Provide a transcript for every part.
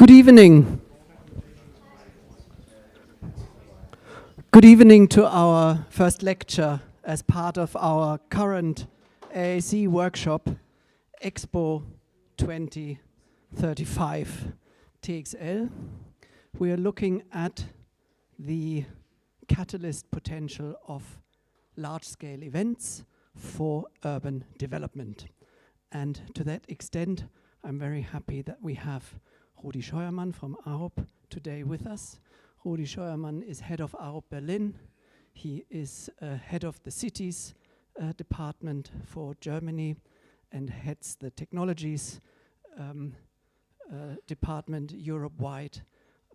Good evening. Good evening to our first lecture as part of our current AAC workshop, Expo 2035 TXL. We are looking at the catalyst potential of large-scale events for urban development. And to that extent, I'm very happy that we have Rudi Scheuermann from Arup today with us. Rudi Scheuermann is head of Arup Berlin. He is head of the cities department for Germany and heads the technologies department Europe-wide.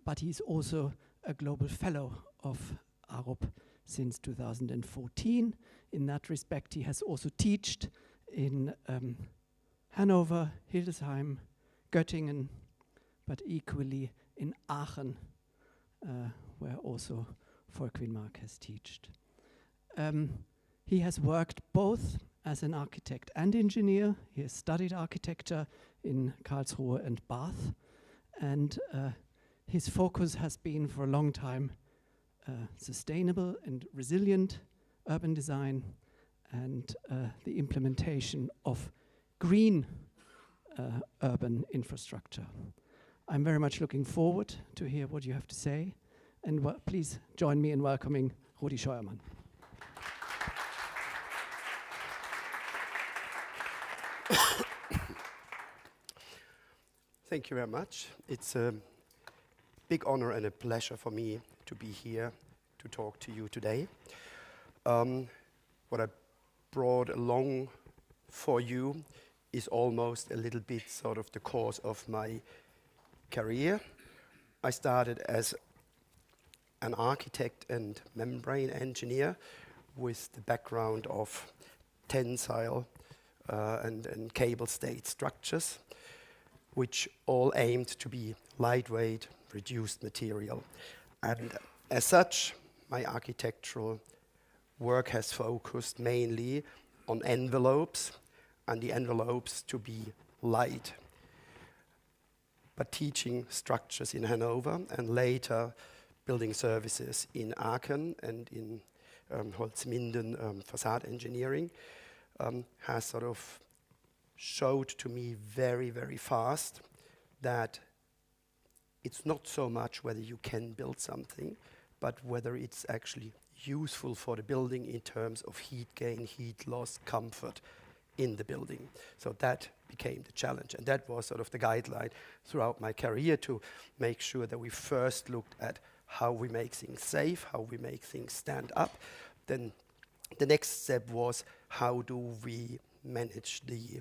But he's also a global fellow of Arup since 2014. In that respect, he has also taught in Hanover, Hildesheim, Göttingen, but equally in Aachen, where also Volkwin has taught. He has worked both as an architect and engineer. He has studied architecture in Karlsruhe and Bath, and his focus has been for a long time sustainable and resilient urban design and the implementation of green urban infrastructure. I'm very much looking forward to hear what you have to say, and please join me in welcoming Rudi Scheuermann. Thank you very much. It's a big honor and a pleasure for me to be here to talk to you today. What I brought along for you is almost a little bit sort of the course of my career. I started as an architect and membrane engineer with the background of tensile and cable stayed structures, which all aimed to be lightweight, reduced material. And as such, my architectural work has focused mainly on envelopes, and the envelopes to be light. But teaching structures in Hanover and later building services in Aachen and in Holzminden facade engineering has sort of showed to me very, very fast that it's not so much whether you can build something, but whether it's actually useful for the building in terms of heat gain, heat loss, comfort in the building. So that became the challenge, and that was sort of the guideline throughout my career to make sure that we first looked at how we make things safe, how we make things stand up. Then the next step was how do we manage the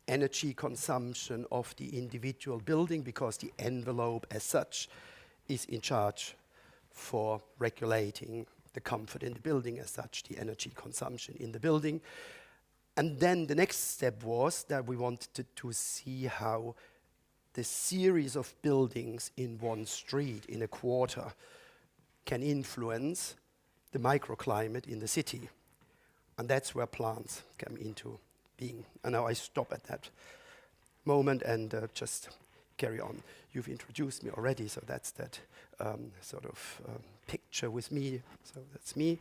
energy consumption of the individual building, because the envelope as such is in charge for regulating the comfort in the building, as such the energy consumption in the building. And then the next step was that we wanted to see how the series of buildings in one street, in a quarter, can influence the microclimate in the city. And that's where plants come into being. And now I stop at that moment and just carry on. You've introduced me already, so that's that sort of picture with me. So that's me.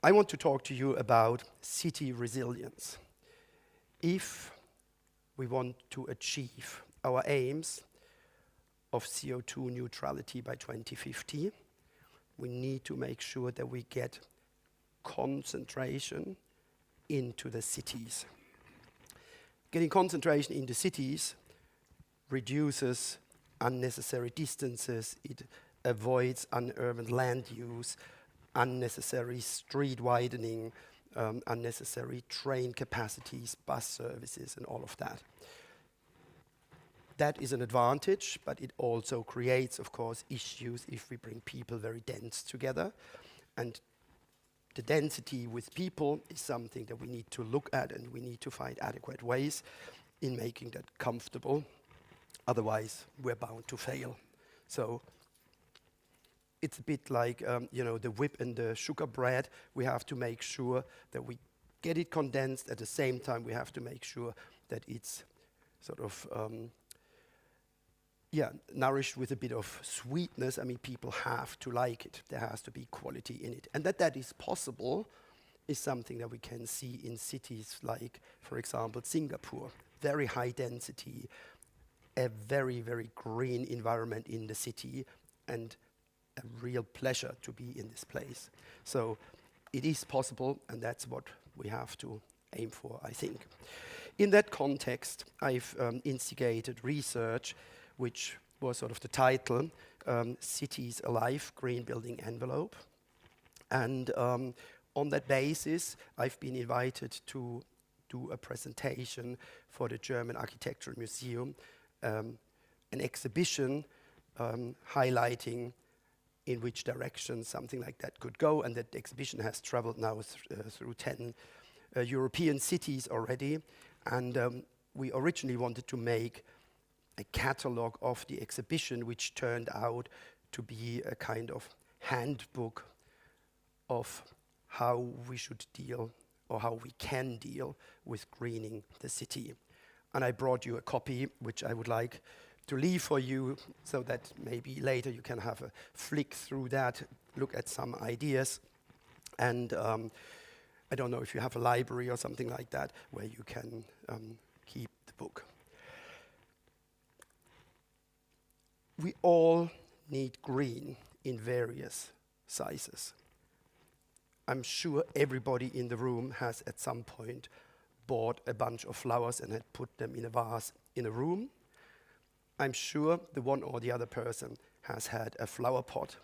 I want to talk to you about city resilience. If we want to achieve our aims of CO2 neutrality by 2050, we need to make sure that we get concentration into the cities. Getting concentration in the cities reduces unnecessary distances, it avoids unurban land use, unnecessary street widening, unnecessary train capacities, bus services, and all of that. That is an advantage, but it also creates, of course, issues if we bring people very dense together. And the density with people is something that we need to look at, and we need to find adequate ways in making that comfortable. Otherwise, we're bound to fail. So it's a bit like, the whip and the sugar bread. We have to make sure that we get it condensed. At the same time, we have to make sure that it's sort of nourished with a bit of sweetness. I mean, people have to like it. There has to be quality in it. And that is possible is something that we can see in cities like, for example, Singapore. Very high density, a very, very green environment in the city, and a real pleasure to be in this place. So it is possible, and that's what we have to aim for, I think. In that context, I've instigated research, which was sort of the title, Cities Alive, Green Building Envelope. And on that basis, I've been invited to do a presentation for the German Architectural Museum, an exhibition highlighting in which direction something like that could go, and that exhibition has traveled now through 10 European cities already. And we originally wanted to make a catalogue of the exhibition, which turned out to be a kind of handbook of how we should deal, or how we can deal with greening the city. And I brought you a copy, which I would like to leave for you, so that maybe later you can have a flick through that, look at some ideas. And I don't know if you have a library or something like that where you can keep the book. We all need green in various sizes. I'm sure everybody in the room has at some point bought a bunch of flowers and had put them in a vase in a room. I'm sure the one or the other person has had a flower pot.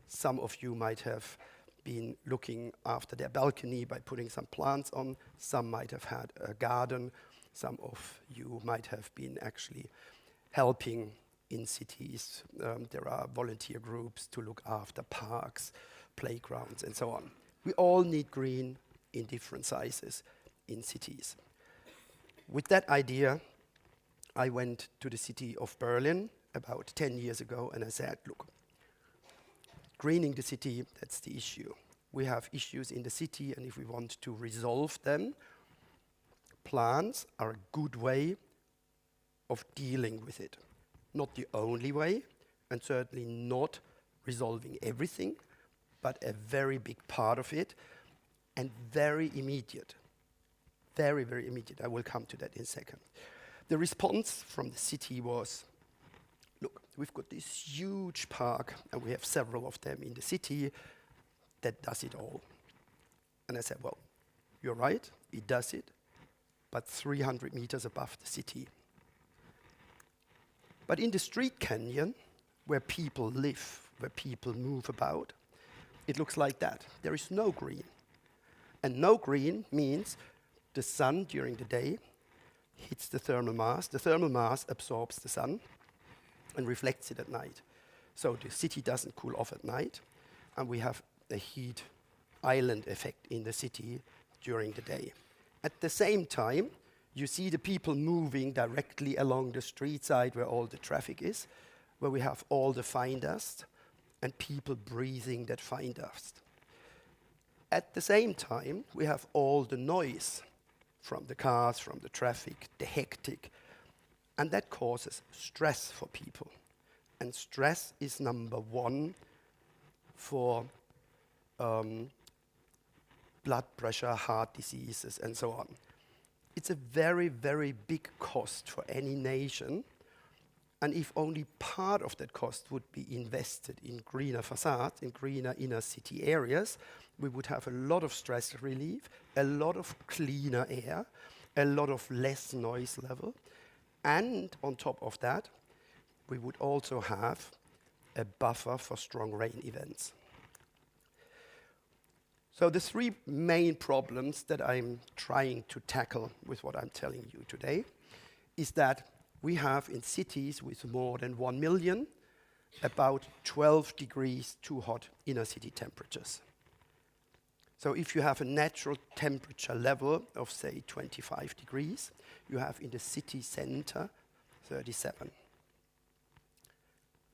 Some of you might have been looking after their balcony by putting some plants on. Some might have had a garden. Some of you might have been actually helping in cities. There are volunteer groups to look after parks, playgrounds, and so on. We all need green in different sizes in cities. With that idea, I went to the city of Berlin about 10 years ago, and I said, look, greening the city, that's the issue. We have issues in the city, and if we want to resolve them, plants are a good way of dealing with it. Not the only way, and certainly not resolving everything, but a very big part of it, and very immediate. Very, very immediate. I will come to that in a second. The response from the city was, look, we've got this huge park, and we have several of them in the city that does it all. And I said, well, you're right, it does it, but 300 meters above the city. But in the street canyon, where people live, where people move about, it looks like that. There is no green. And no green means the sun during the day hits the thermal mass. The thermal mass absorbs the sun and reflects it at night. So the city doesn't cool off at night, and we have a heat island effect in the city during the day. At the same time, you see the people moving directly along the street side where all the traffic is, where we have all the fine dust, and people breathing that fine dust. At the same time, we have all the noise from the cars, from the traffic, the hectic, and that causes stress for people. And stress is number one for blood pressure, heart diseases, and so on. It's a very, very big cost for any nation. And if only part of that cost would be invested in greener facades, in greener inner city areas, we would have a lot of stress relief, a lot of cleaner air, a lot of less noise level. And on top of that, we would also have a buffer for strong rain events. So the three main problems that I'm trying to tackle with what I'm telling you today is that we have in cities with more than 1 million about 12 degrees too hot inner city temperatures. So if you have a natural temperature level of, say, 25 degrees, you have in the city center 37.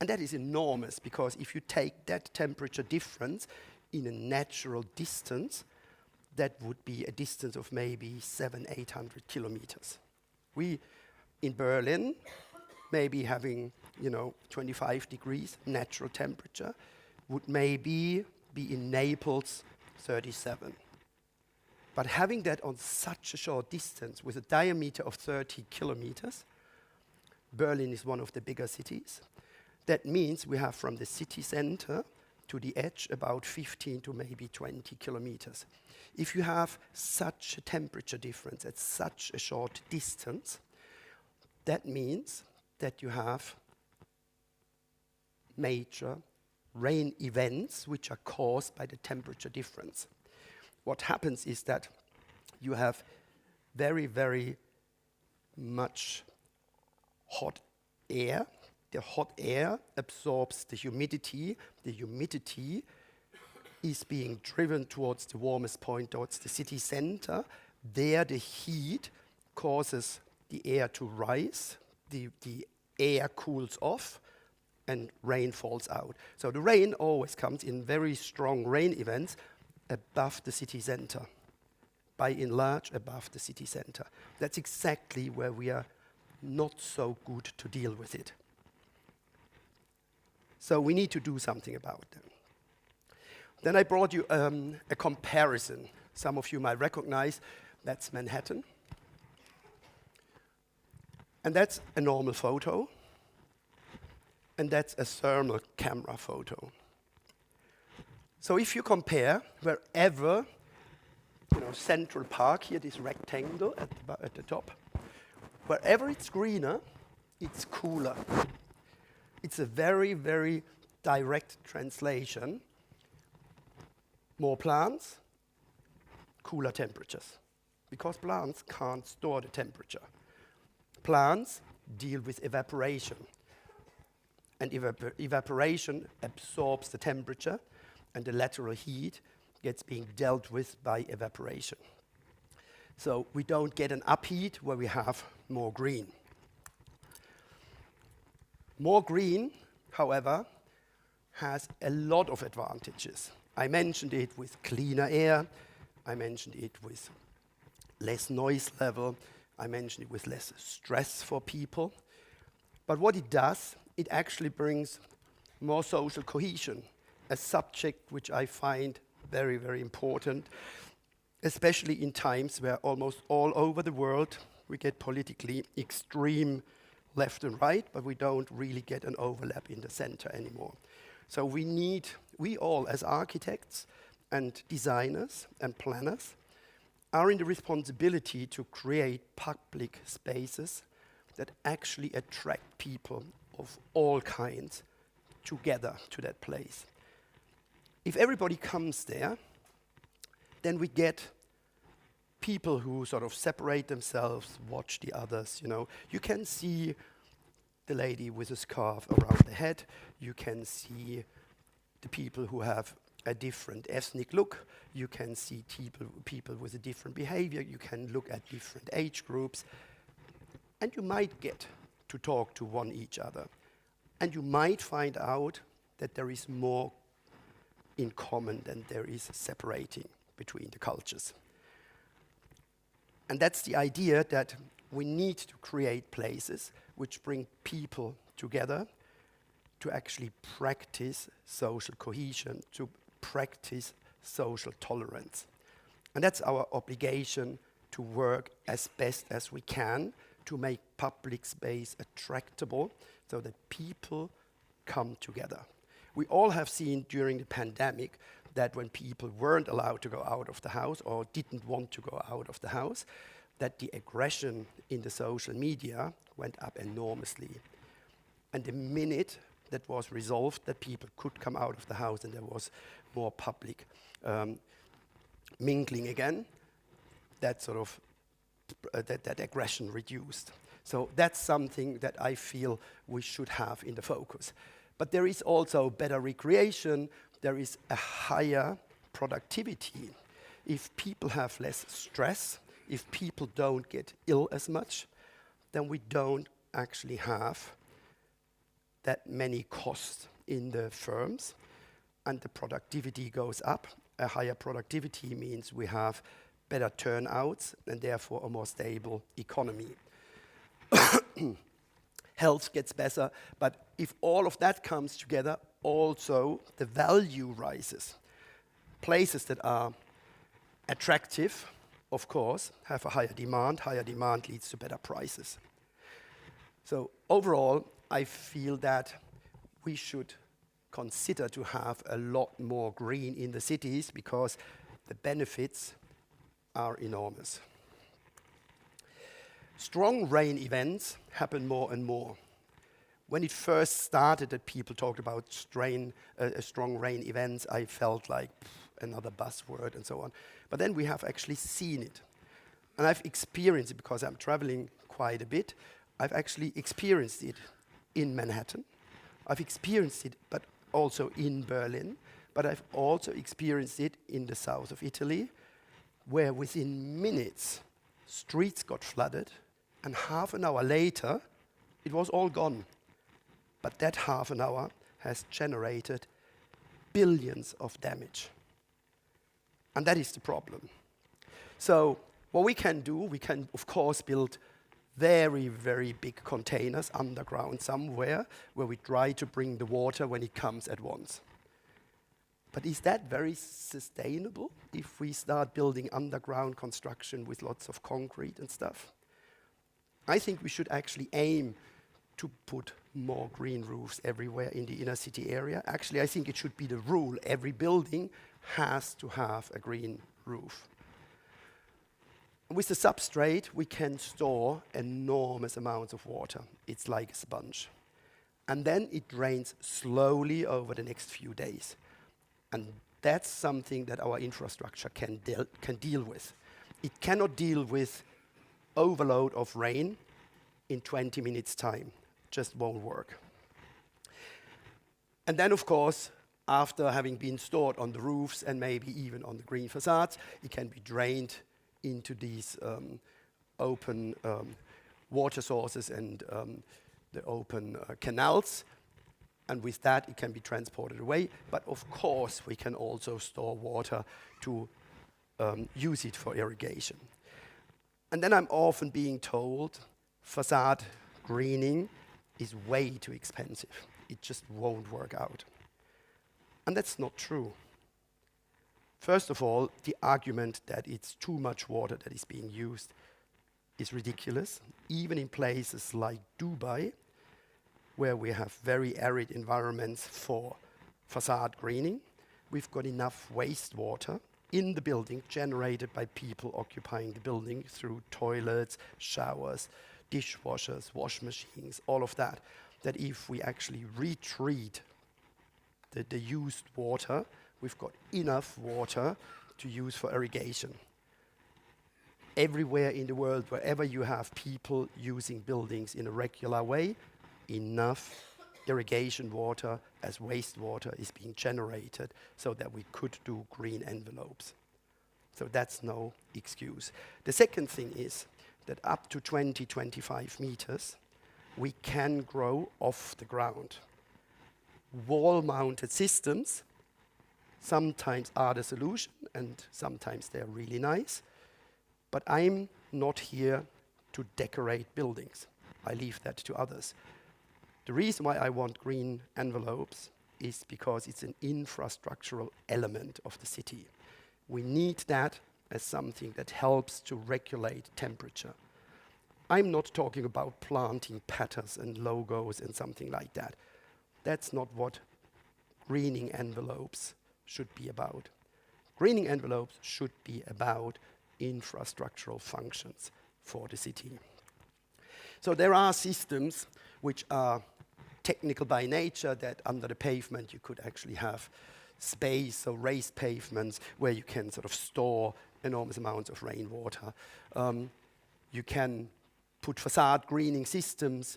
And that is enormous, because if you take that temperature difference in a natural distance, that would be a distance of maybe 700-800 kilometers. We, in Berlin, maybe having, 25 degrees natural temperature would maybe be in Naples 37. But having that on such a short distance with a diameter of 30 kilometers, Berlin is one of the bigger cities. That means we have from the city center to the edge about 15 to maybe 20 kilometers. If you have such a temperature difference at such a short distance, that means that you have major rain events which are caused by the temperature difference. What happens is that you have very, very much hot air. The hot air absorbs the humidity. The humidity is being driven towards the warmest point, towards the city center. There the heat causes the air to rise. The air cools off and rain falls out. So the rain always comes in very strong rain events above the city center, by and large above the city center. That's exactly where we are not so good to deal with it. So we need to do something about them. Then I brought you a comparison. Some of you might recognize that's Manhattan. And that's a normal photo. And that's a thermal camera photo. So if you compare wherever, Central Park here, this rectangle at the top, wherever it's greener, it's cooler. It's a very, very direct translation. More plants, cooler temperatures. Because plants can't store the temperature. Plants deal with evaporation. And evaporation absorbs the temperature, and the lateral heat gets being dealt with by evaporation. So we don't get an upheat where we have more green. More green, however, has a lot of advantages. I mentioned it with cleaner air. I mentioned it with less noise level. I mentioned it with less stress for people. But what it does, it actually brings more social cohesion, a subject which I find very, very important, especially in times where almost all over the world we get politically extreme left and right, but we don't really get an overlap in the center anymore. So we all as architects and designers and planners are in the responsibility to create public spaces that actually attract people of all kinds together to that place. If everybody comes there, then we get people who sort of separate themselves, watch the others, You can see the lady with a scarf around the head. You can see the people who have a different ethnic look. You can see people with a different behavior. You can look at different age groups. And you might get to talk to one each other. And you might find out that there is more in common than there is separating between the cultures. And that's the idea that we need to create places which bring people together to actually practice social cohesion, to practice social tolerance. And that's our obligation to work as best as we can to make public space attractable so that people come together. We all have seen during the pandemic that when people weren't allowed to go out of the house or didn't want to go out of the house, that the aggression in the social media went up enormously. And the minute that was resolved, that people could come out of the house and there was more public mingling again, that sort of that aggression reduced. So that's something that I feel we should have in the focus. But there is also better recreation. There is a higher productivity. If people have less stress, if people don't get ill as much, then we don't actually have that many costs in the firms, and the productivity goes up. A higher productivity means we have better turnouts and therefore a more stable economy. health gets better. But if all of that comes together, also the value rises. Places that are attractive, of course, have a higher demand. Higher demand leads to better prices. So overall, I feel that we should consider to have a lot more green in the cities because the benefits are enormous. Strong rain events happen more and more. When it first started that people talked about strong rain events, I felt like another buzzword and so on. But then we have actually seen it. And I've experienced it because I'm traveling quite a bit. I've actually experienced it in Manhattan. I've experienced it, but also in Berlin. But I've also experienced it in the south of Italy, where within minutes, streets got flooded, and half an hour later, it was all gone. But that half an hour has generated billions of damage. And that is the problem. So what we can do, we can, of course, build very, very big containers underground somewhere where we try to bring the water when it comes at once. But is that very sustainable if we start building underground construction with lots of concrete and stuff? I think we should actually aim to put more green roofs everywhere in the inner city area. Actually, I think it should be the rule. Every building has to have a green roof. With the substrate, we can store enormous amounts of water. It's like a sponge. And then it drains slowly over the next few days. And that's something that our infrastructure can deal with. It cannot deal with overload of rain in 20 minutes' time. Just won't work. And then, of course, after having been stored on the roofs and maybe even on the green facades, it can be drained into these open water sources and the open canals. And with that, it can be transported away. But of course, we can also store water to use it for irrigation. And then I'm often being told facade greening is way too expensive. It just won't work out. And that's not true. First of all, the argument that it's too much water that is being used is ridiculous. Even in places like Dubai, where we have very arid environments for facade greening, we've got enough wastewater in the building generated by people occupying the building through toilets, showers, dishwashers, wash machines, all of that, that if we actually retreat the used water, we've got enough water to use for irrigation. Everywhere in the world, wherever you have people using buildings in a regular way, enough irrigation water as wastewater is being generated so that we could do green envelopes. So that's no excuse. The second thing is that up to 20-25 meters, we can grow off the ground. Wall-mounted systems sometimes are the solution, and sometimes they're really nice. But I'm not here to decorate buildings. I leave that to others. The reason why I want green envelopes is because it's an infrastructural element of the city. We need that as something that helps to regulate temperature. I'm not talking about planting patterns and logos and something like that. That's not what greening envelopes should be about. Greening envelopes should be about infrastructural functions for the city. So there are systems which are technical by nature, that under the pavement you could actually have space, so raised pavements where you can sort of store enormous amounts of rainwater. You can put facade greening systems.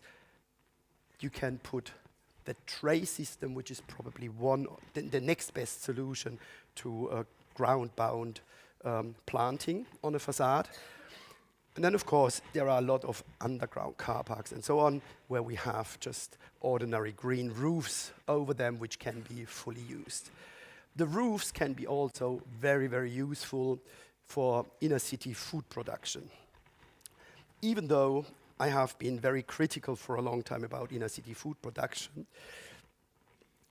You can put the tray system, which is probably the next best solution to ground-bound planting on a facade. And then, of course, there are a lot of underground car parks and so on, where we have just ordinary green roofs over them, which can be fully used. The roofs can be also very, very useful for inner city food production. Even though I have been very critical for a long time about inner city food production.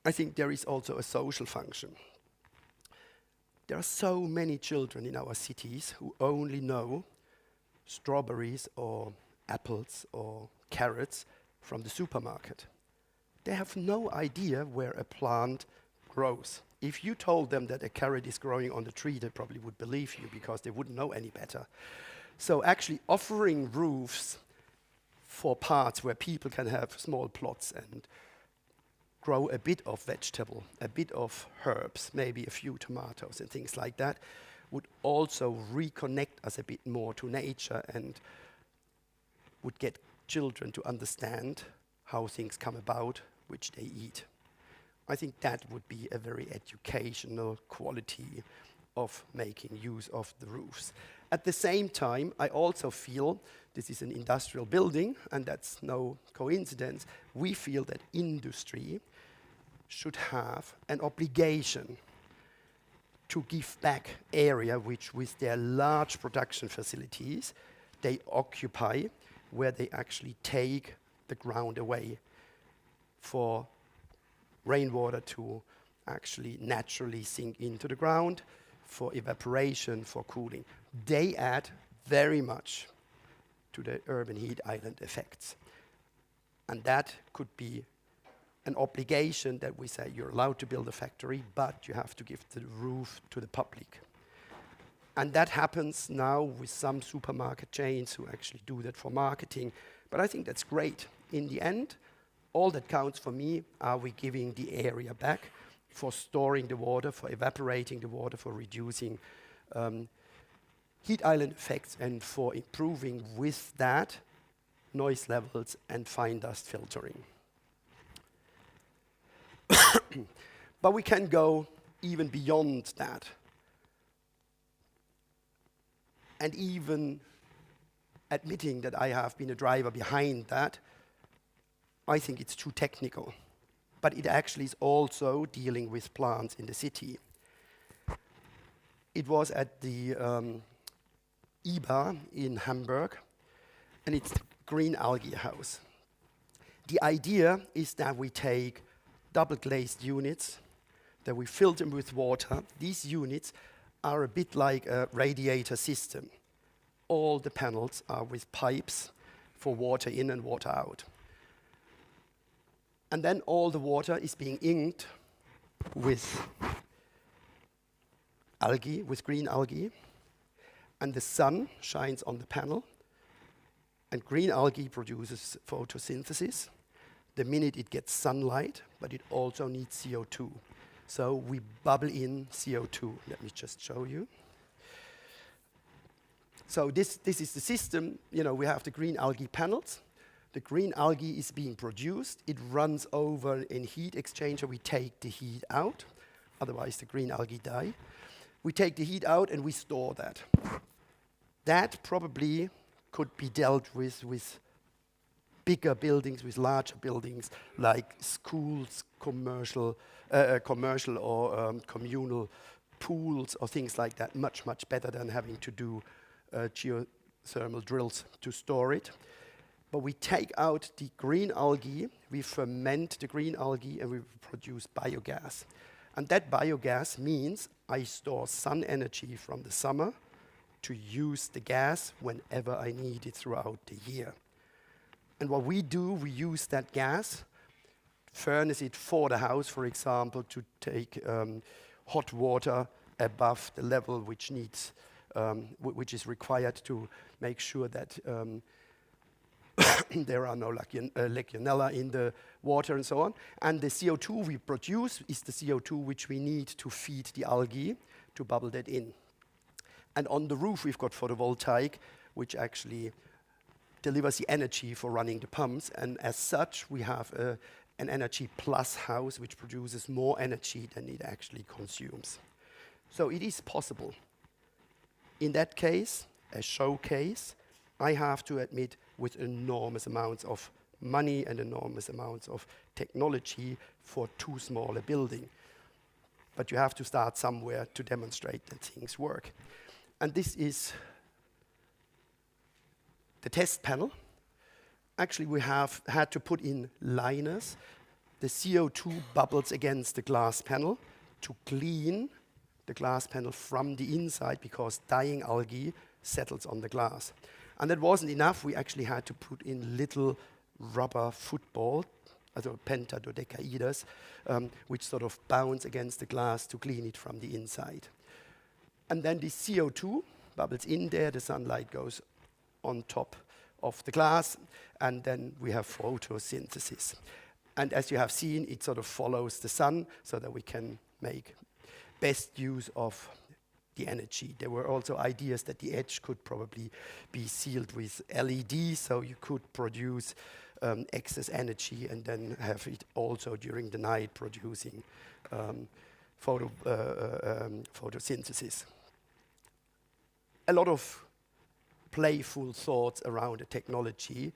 I think there is also a social function. There are so many children in our cities who only know strawberries or apples or carrots from the supermarket. They have no idea where a plant grows. If you told them that a carrot is growing on the tree, they probably would believe you because they wouldn't know any better. So actually offering roofs for parts where people can have small plots and grow a bit of vegetable, a bit of herbs, maybe a few tomatoes and things like that, would also reconnect us a bit more to nature and would get children to understand how things come about, which they eat. I think that would be a very educational quality of making use of the roofs. At the same time, I also feel this is an industrial building, and that's no coincidence. We feel that industry should have an obligation to give back area which, with their large production facilities, they occupy, where they actually take the ground away for rainwater to actually naturally sink into the ground, for evaporation, for cooling. They add very much to the urban heat island effects. And that could be an obligation that we say you're allowed to build a factory, but you have to give the roof to the public. And that happens now with some supermarket chains who actually do that for marketing. But I think that's great. In the end, all that counts for me, are we giving the area back for storing the water, for evaporating the water, for reducing heat island effects, and for improving with that noise levels and fine dust filtering. But we can go even beyond that. And even admitting that I have been a driver behind that, I think it's too technical. But it actually is also dealing with plants in the city. It was at the IBA in Hamburg, and it's the green algae house. The idea is that we take double glazed units, that we fill them with water. These units are a bit like a radiator system. All the panels are with pipes for water in and water out. And then all the water is being inked with algae, with green algae. And the sun shines on the panel. And green algae produces photosynthesis the minute it gets sunlight, but it also needs CO2. So we bubble in CO2. Let me just show you. So this is the system. You know, we have the green algae panels. The green algae is being produced. It runs over in heat exchanger. We take the heat out. Otherwise, the green algae die. We take the heat out and we store that. That probably could be dealt with bigger buildings, with larger buildings, like schools, commercial or communal pools or things like that, much, much better than having to do geothermal drills to store it. But we take out the green algae, we ferment the green algae, and we produce biogas. And that biogas means I store sun energy from the summer to use the gas whenever I need it throughout the year. And what we do, we use that gas, furnace it for the house, for example, to take hot water above the level which needs, which is required to make sure that there are no legionella in the water and so on. And the CO2 we produce is the CO2 which we need to feed the algae to bubble that in. And on the roof we've got photovoltaic, which actually delivers the energy for running the pumps. And as such, we have an energy plus house which produces more energy than it actually consumes. So it is possible. In that case, a showcase, I have to admit, with enormous amounts of money and enormous amounts of technology for too small a building. But you have to start somewhere to demonstrate that things work. And this is the test panel. actually we have had to put in liners, the CO2 bubbles against the glass panel to clean the glass panel from the inside, because dying algae settles on the glass. And that wasn't enough. We actually had to put in little rubber football, also pentadodecaheders, which sort of bounce against the glass to clean it from the inside. And then the CO2 bubbles in there, the sunlight goes on top of the glass, and then we have photosynthesis. And as you have seen, it sort of follows the sun so that we can make best use of the energy. There were also ideas that the edge could probably be sealed with LED, so you could produce excess energy and then have it also during the night producing photosynthesis. A lot of playful thoughts around the technology,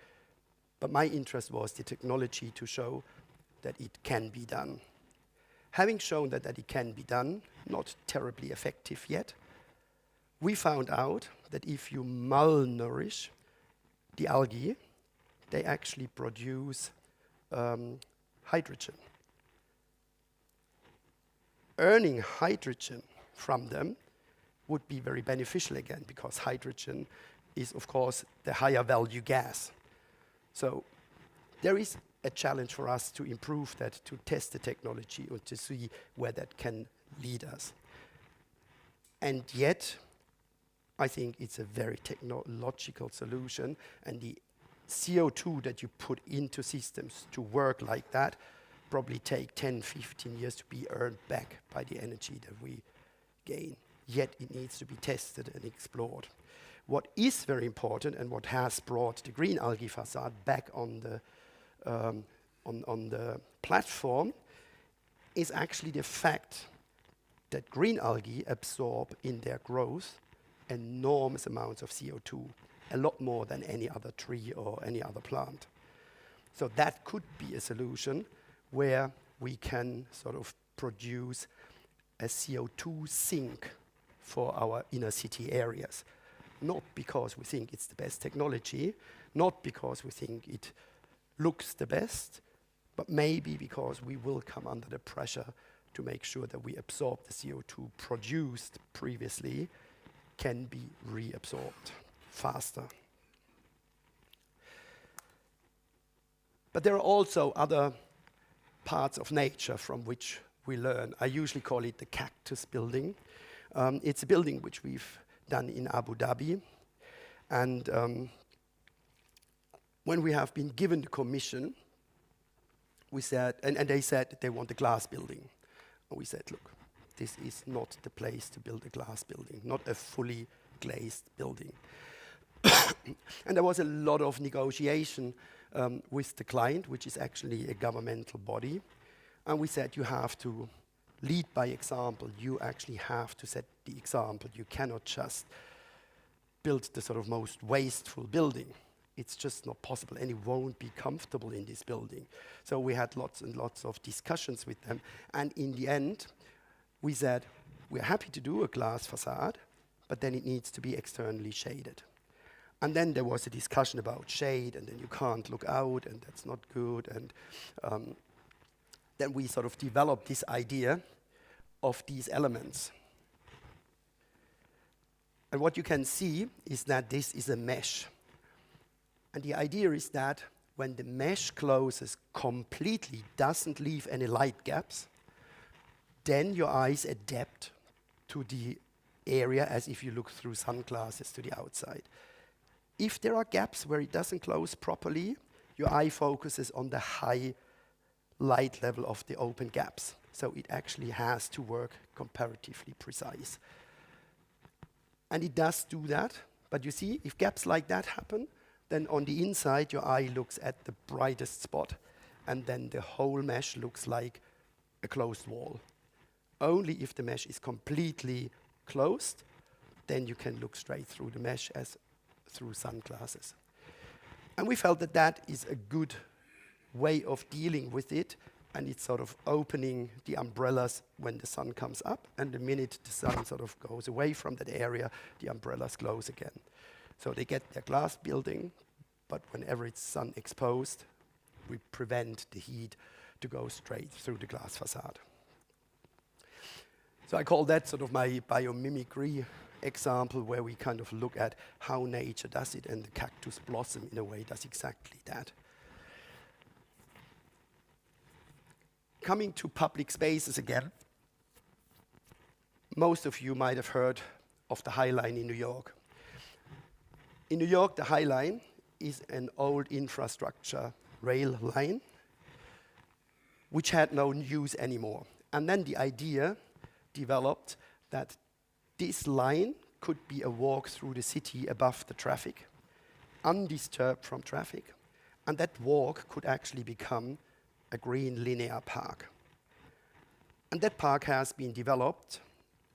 but my interest was the technology to show that it can be done. Having shown that it can be done, not terribly effective yet, we found out that if you malnourish the algae, they actually produce hydrogen. Earning hydrogen from them would be very beneficial again, because hydrogen is, of course, the higher value gas. So there is a challenge for us to improve that, to test the technology, or to see where that can lead us. And yet, I think it's a very technological solution, and the CO2 that you put into systems to work like that probably take 10, 15 years to be earned back by the energy that we gain. Yet it needs to be tested and explored. What is very important, and what has brought the green algae facade back on the platform, is actually the fact that green algae absorb in their growth enormous amounts of CO2, a lot more than any other tree or any other plant. So that could be a solution where we can sort of produce a CO2 sink for our inner city areas. Not because we think it's the best technology, not because we think it looks the best, but maybe because we will come under the pressure to make sure that we absorb the CO2 produced previously can be reabsorbed faster. But there are also other parts of nature from which we learn. I usually call it the cactus building. It's a building which we've done in Abu Dhabi. And when we have been given the commission, we said, and they said they want a glass building. And we said, look, this is not the place to build a glass building, not a fully glazed building. And there was a lot of negotiation with the client, which is actually a governmental body. And we said, you have to lead by example. You actually have to set the example. You cannot just build the sort of most wasteful building. It's just not possible, and it won't be comfortable in this building. So we had lots and lots of discussions with them. And in the end, we said, we're happy to do a glass facade, but then it needs to be externally shaded. And then there was a discussion about shade, and then you can't look out, and that's not good. And then we sort of developed this idea of these elements. And what you can see is that this is a mesh. And the idea is that when the mesh closes completely, doesn't leave any light gaps, then your eyes adapt to the area as if you look through sunglasses to the outside. If there are gaps where it doesn't close properly, your eye focuses on the high light level of the open gaps. So it actually has to work comparatively precise. And it does do that, but you see, if gaps like that happen, then on the inside your eye looks at the brightest spot, and then the whole mesh looks like a closed wall. Only if the mesh is completely closed, then you can look straight through the mesh as through sunglasses. And we felt that that is a good way of dealing with it, and it's sort of opening the umbrellas when the sun comes up, and the minute the sun sort of goes away from that area, the umbrellas close again. So they get their glass building, but whenever it's sun exposed, we prevent the heat to go straight through the glass facade. So I call that sort of my biomimicry example, where we kind of look at how nature does it, and the cactus blossom in a way does exactly that. Coming to public spaces again, most of you might have heard of the High Line in New York. In New York, the High Line is an old infrastructure rail line which had no use anymore. And then the idea developed that this line could be a walk through the city above the traffic, undisturbed from traffic, and that walk could actually become a green linear park. And that park has been developed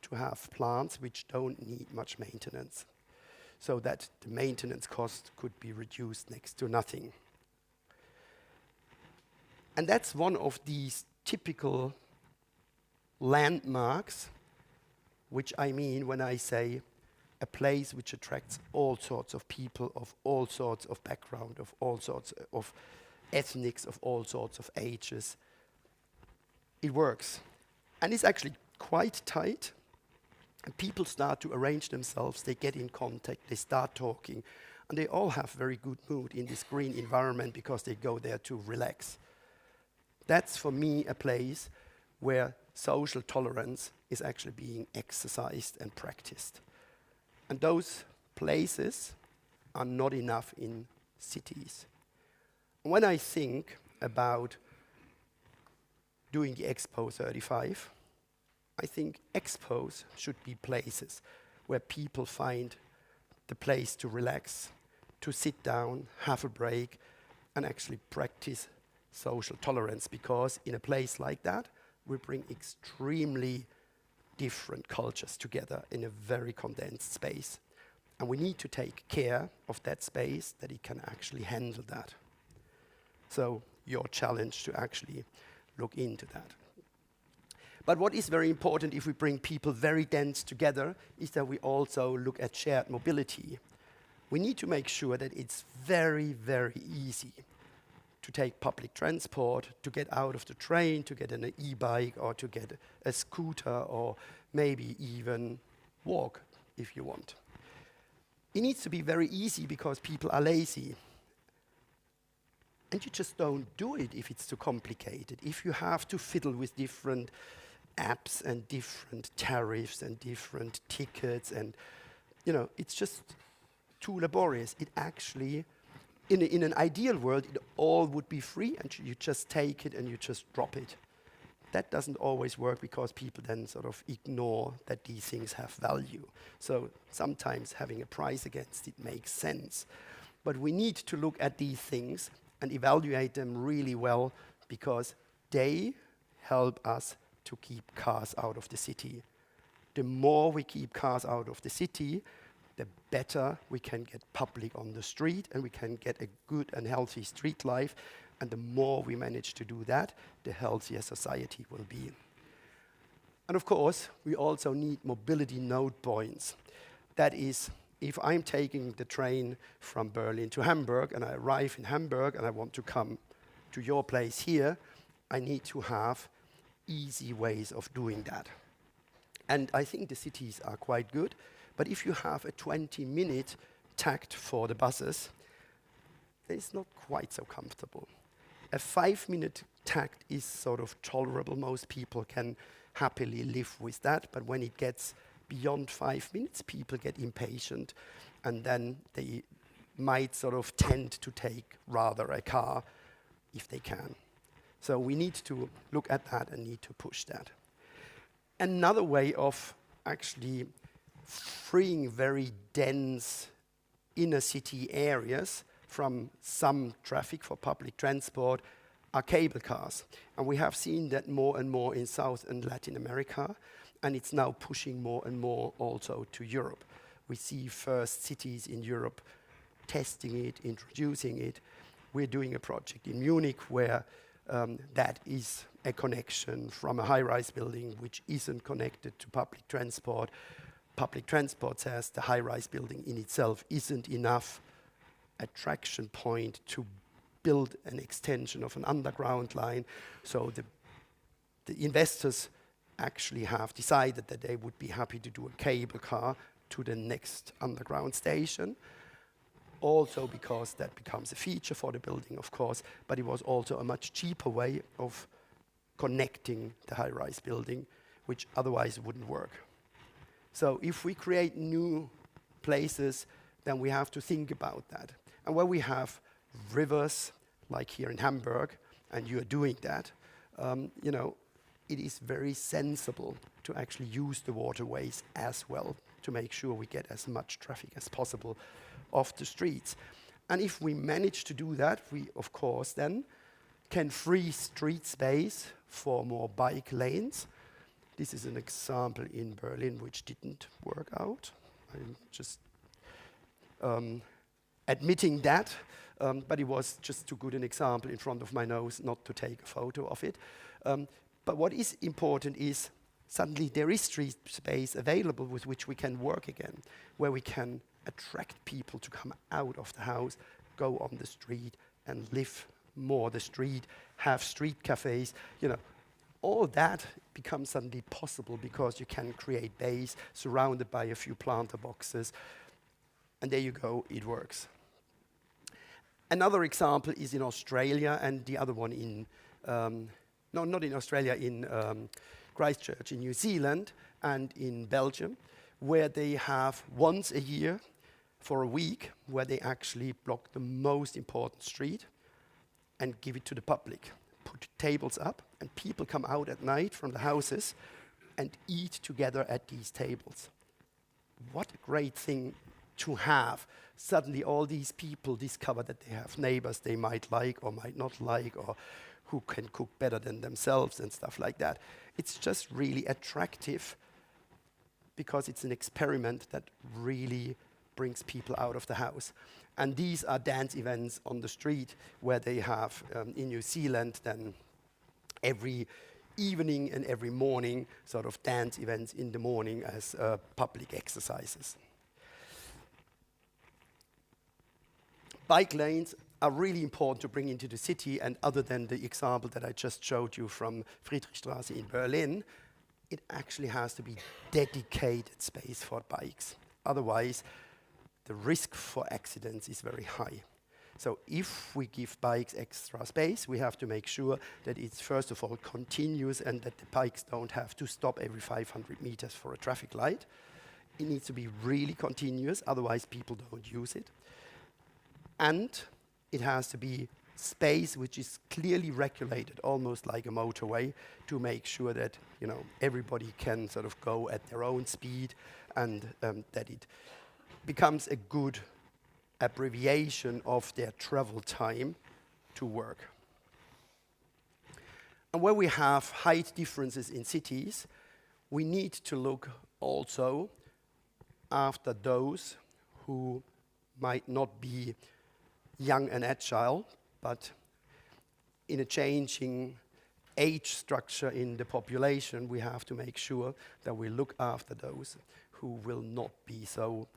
to have plants which don't need much maintenance, so that the maintenance cost could be reduced next to nothing. And that's one of these typical landmarks, which I mean when I say a place which attracts all sorts of people of all sorts of background, of all sorts of ethnics, of all sorts of ages. It works. And it's actually quite tight. And people start to arrange themselves, they get in contact, they start talking, and they all have very good mood in this green environment because they go there to relax. That's, for me, a place where social tolerance is actually being exercised and practiced. And those places are not enough in cities. When I think about doing the Expo 35, I think expos should be places where people find the place to relax, to sit down, have a break, and actually practice social tolerance, because in a place like that, we bring extremely different cultures together in a very condensed space. And we need to take care of that space, that it can actually handle that. So your challenge to actually look into that. But what is very important if we bring people very dense together is that we also look at shared mobility. We need to make sure that it's very, very easy to take public transport, to get out of the train, to get an e-bike, or to get a scooter, or maybe even walk if you want. It needs to be very easy because people are lazy. And you just don't do it if it's too complicated. If you have to fiddle with different apps and different tariffs and different tickets, and it's just too laborious. It actually, in an ideal world, it all would be free, and you just take it and you just drop it. That doesn't always work because people then sort of ignore that these things have value. So sometimes having a price against it makes sense. But we need to look at these things and evaluate them really well, because they help us to keep cars out of the city. The more we keep cars out of the city, the better we can get public on the street, and we can get a good and healthy street life. And the more we manage to do that, the healthier society will be. And of course, we also need mobility node points. That is, if I'm taking the train from Berlin to Hamburg, and I arrive in Hamburg, and I want to come to your place here, I need to have easy ways of doing that. And I think the cities are quite good, but if you have a 20-minute tact for the buses, it's not quite so comfortable. A 5-minute tact is sort of tolerable. Most people can happily live with that, but when it gets beyond 5 minutes, people get impatient, and then they might sort of tend to take rather a car if they can. So we need to look at that and need to push that. Another way of actually freeing very dense inner city areas from some traffic for public transport are cable cars. And we have seen that more and more in South and Latin America, and it's now pushing more and more also to Europe. We see first cities in Europe testing it, introducing it. We're doing a project in Munich where that is a connection from a high-rise building which isn't connected to public transport. Public transport says the high-rise building in itself isn't enough attraction point to build an extension of an underground line. So the investors actually have decided that they would be happy to do a cable car to the next underground station. Also because that becomes a feature for the building, of course, but it was also a much cheaper way of connecting the high-rise building, which otherwise wouldn't work. So if we create new places, then we have to think about that. And where we have rivers, like here in Hamburg, and you are doing that, you know, it is very sensible to actually use the waterways as well to make sure we get as much traffic as possible off the streets. And if we manage to do that, we, of course, then can free street space for more bike lanes. This is an example in Berlin which didn't work out. I'm just admitting that, but it was just too good an example in front of my nose not to take a photo of it. But what is important is suddenly there is street space available with which we can work again, where we can attract people to come out of the house, go on the street and live more the street, have street cafes, you know. All that becomes suddenly possible because you can create bays surrounded by a few planter boxes. And there you go, it works. Another example is in Australia, and the other one in, no, not in Australia, in Christchurch in New Zealand and in Belgium, where they have once a year for a week where they actually block the most important street and give it to the public. Put tables up, and people come out at night from the houses and eat together at these tables. What a great thing to have. Suddenly all these people discover that they have neighbors they might like or might not like, or who can cook better than themselves and stuff like that. It's just really attractive because it's an experiment that really brings people out of the house. And these are dance events on the street where they have, in New Zealand, then every evening and every morning, sort of dance events in the morning as public exercises. Bike lanes are really important to bring into the city, and other than the example that I just showed you from Friedrichstraße in Berlin, it actually has to be dedicated space for bikes. Otherwise, the risk for accidents is very high. So if we give bikes extra space, we have to make sure that it's first of all continuous and that the bikes don't have to stop every 500 meters for a traffic light. It needs to be really continuous, otherwise people don't use it. And it has to be space which is clearly regulated, almost like a motorway, to make sure that, you know, everybody can sort of go at their own speed, and that it becomes a good abbreviation of their travel time to work. And where we have height differences in cities, we need to look also after those who might not be young and agile, but in a changing age structure in the population, we have to make sure that we look after those who will not be so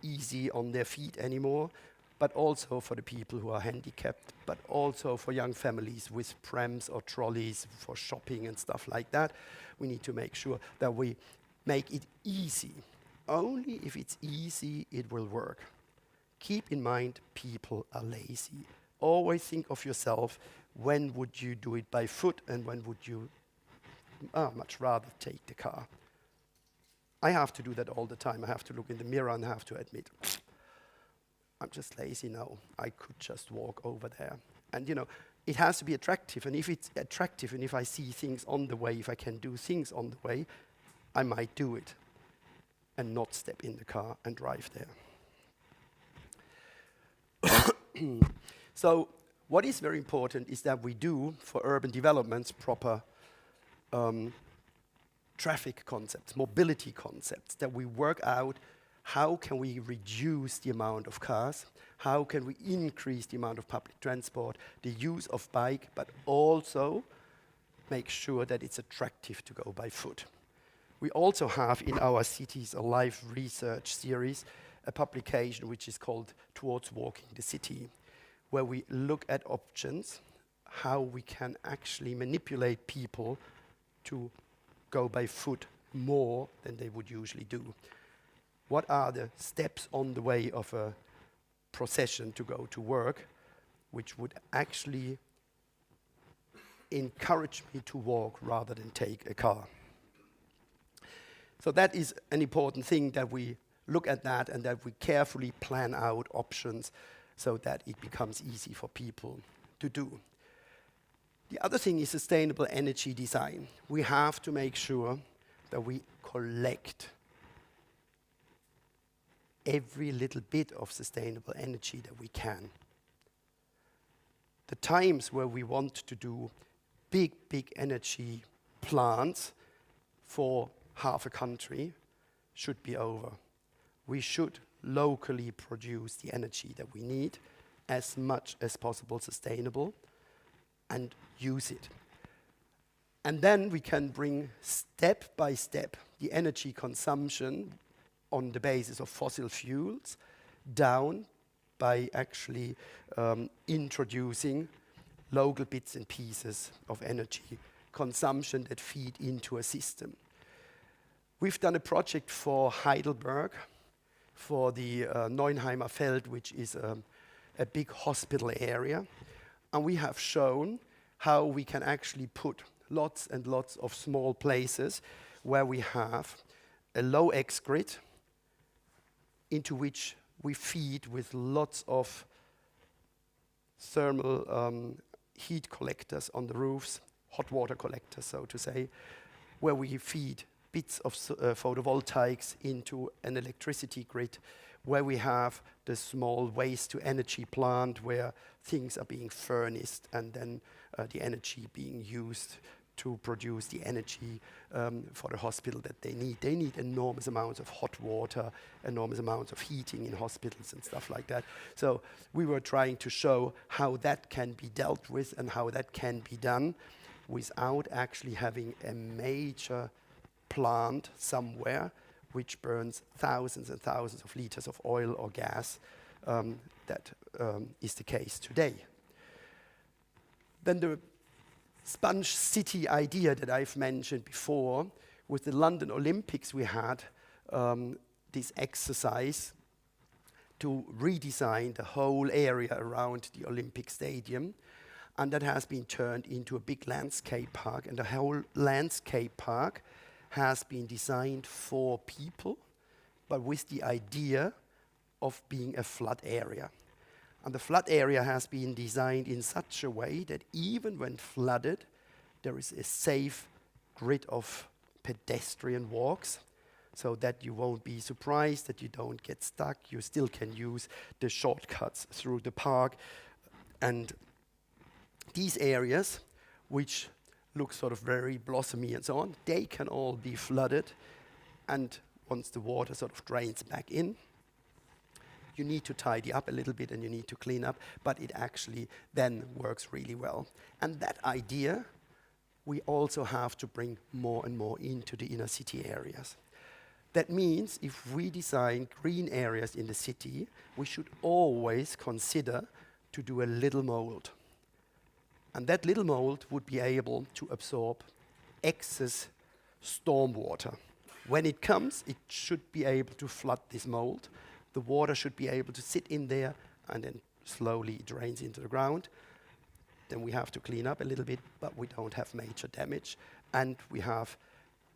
easy on their feet anymore, but also for the people who are handicapped, but also for young families with prams or trolleys for shopping and stuff like that. We need to make sure that we make it easy. Only if it's easy, it will work. Keep in mind, people are lazy. Always think of yourself, when would you do it by foot and when would you much rather take the car? I have to do that all the time. I have to look in the mirror and have to admit, I'm just lazy now. I could just walk over there. And you know, it has to be attractive. And if it's attractive and if I see things on the way, if I can do things on the way, I might do it and not step in the car and drive there. So what is very important is that we do, for urban developments, proper traffic concepts, mobility concepts, that we work out how can we reduce the amount of cars, how can we increase the amount of public transport, the use of bike, but also make sure that it's attractive to go by foot. We also have in our Cities Alive research series a publication which is called Towards Walking the City, where we look at options, how we can actually manipulate people to go by foot more than they would usually do. What are the steps on the way of a procession to go to work, which would actually encourage me to walk rather than take a car? So that is an important thing, that we look at that and that we carefully plan out options so that it becomes easy for people to do. The other thing is sustainable energy design. We have to make sure that we collect every little bit of sustainable energy that we can. The times where we want to do big energy plants for half a country should be over. We should locally produce the energy that we need, as much as possible sustainable, and use it. And then we can bring step by step the energy consumption on the basis of fossil fuels down by actually introducing local bits and pieces of energy consumption that feed into a system. We've done a project for Heidelberg, for the Neunheimer Feld, which is a big hospital area. And we have shown how we can actually put lots and lots of small places where we have a low X grid into which we feed with lots of thermal heat collectors on the roofs, hot water collectors, so to say, where we feed bits of photovoltaics into an electricity grid, where we have the small waste-to-energy plant where things are being furnaced and then the energy being used to produce the energy for the hospital that they need. They need enormous amounts of hot water, enormous amounts of heating in hospitals and stuff like that. So we were trying to show how that can be dealt with and how that can be done without actually having a major plant somewhere which burns thousands and thousands of liters of oil or gas. That is the case today. Then the sponge city idea that I've mentioned before, with the London Olympics we had this exercise to redesign the whole area around the Olympic Stadium, and that has been turned into a big landscape park, and the whole landscape park has been designed for people, but with the idea of being a flat area. And the flat area has been designed in such a way that even when flooded, there is a safe grid of pedestrian walks, so that you won't be surprised that you don't get stuck. You still can use the shortcuts through the park. And these areas, which look sort of very blossomy and so on, they can all be flooded. And once the water sort of drains back in, you need to tidy up a little bit and you need to clean up, but it actually then works really well. And that idea, we also have to bring more and more into the inner city areas. That means if we design green areas in the city, we should always consider to do a little mold. And that little mold would be able to absorb excess stormwater. When it comes, it should be able to flood this mold. The water should be able to sit in there and then slowly it drains into the ground. Then we have to clean up a little bit, but we don't have major damage. And we have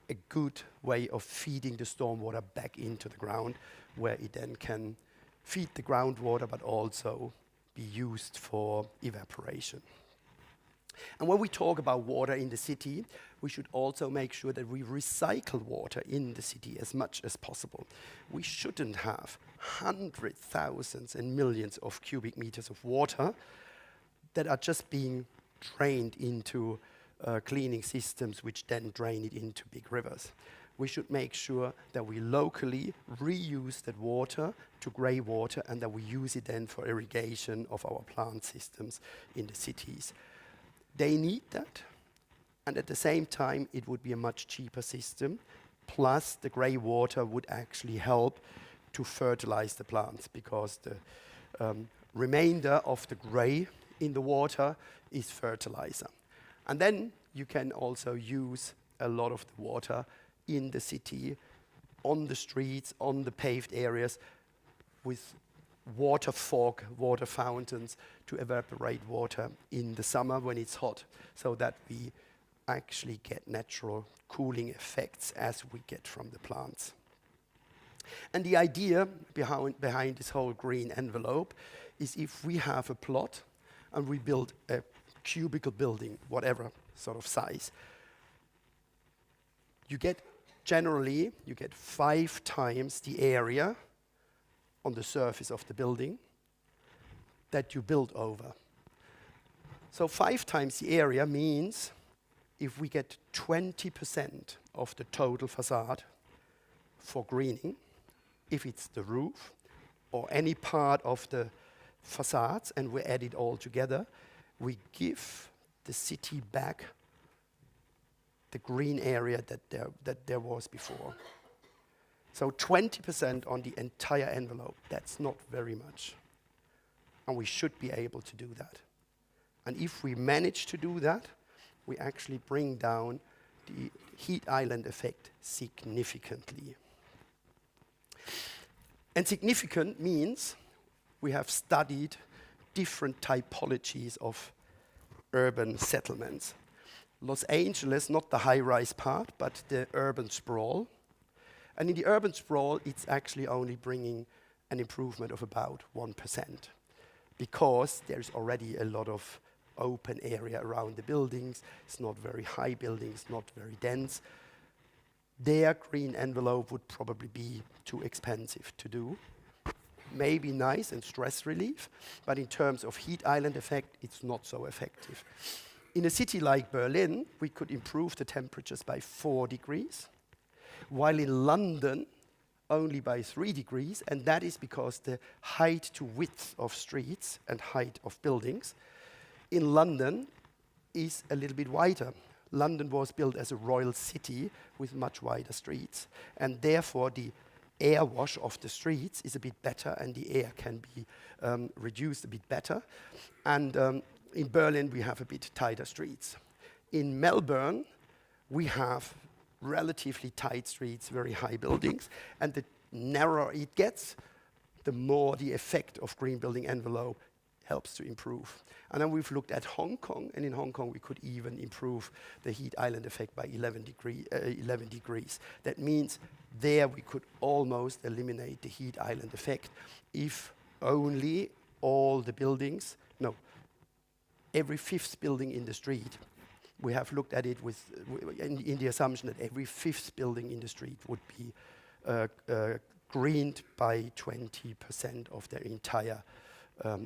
a good way of feeding the stormwater back into the ground, where it then can feed the groundwater, but also be used for evaporation. And when we talk about water in the city, we should also make sure that we recycle water in the city as much as possible. We shouldn't have hundreds, thousands and millions of cubic meters of water that are just being drained into cleaning systems, which then drain it into big rivers. We should make sure that we locally reuse that water to grey water and that we use it then for irrigation of our plant systems in the cities. They need that, and at the same time it would be a much cheaper system, plus the grey water would actually help to fertilize the plants, because the remainder of the gray in the water is fertilizer. And then you can also use a lot of the water in the city, on the streets, on the paved areas, with water fog, water fountains, to evaporate water in the summer when it's hot, so that we actually get natural cooling effects as we get from the plants. And the idea behind this whole green envelope is, if we have a plot and we build a cubicle building, whatever sort of size, generally you get 5 times the area on the surface of the building that you build over. So 5 times the area means, if we get 20% of the total facade for greening, if it's the roof or any part of the facades, and we add it all together, we give the city back the green area that there was before. So 20% on the entire envelope, that's not very much. And we should be able to do that. And if we manage to do that, we actually bring down the heat island effect significantly. And significant means we have studied different typologies of urban settlements. Los Angeles, not the high-rise part, but the urban sprawl. And in the urban sprawl, it's actually only bringing an improvement of about 1%, because there's already a lot of open area around the buildings. It's not very high buildings, not very dense. Their green envelope would probably be too expensive to do. Maybe nice and stress relief, but in terms of heat island effect, it's not so effective. In a city like Berlin, we could improve the temperatures by 4 degrees, while in London, only by 3 degrees, and that is because the height to width of streets and height of buildings in London is a little bit wider. London was built as a royal city with much wider streets, and therefore the air wash of the streets is a bit better, and the air can be reduced a bit better. And in Berlin, we have a bit tighter streets. In Melbourne, we have relatively tight streets, very high buildings, and the narrower it gets, the more the effect of green building envelope helps to improve. And then we've looked at Hong Kong, and in Hong Kong we could even improve the heat island effect by 11 degrees. That means there we could almost eliminate the heat island effect if only all the buildings, every 5th building in the street, we have looked at it in the assumption that every 5th building in the street would be greened by 20% of their entire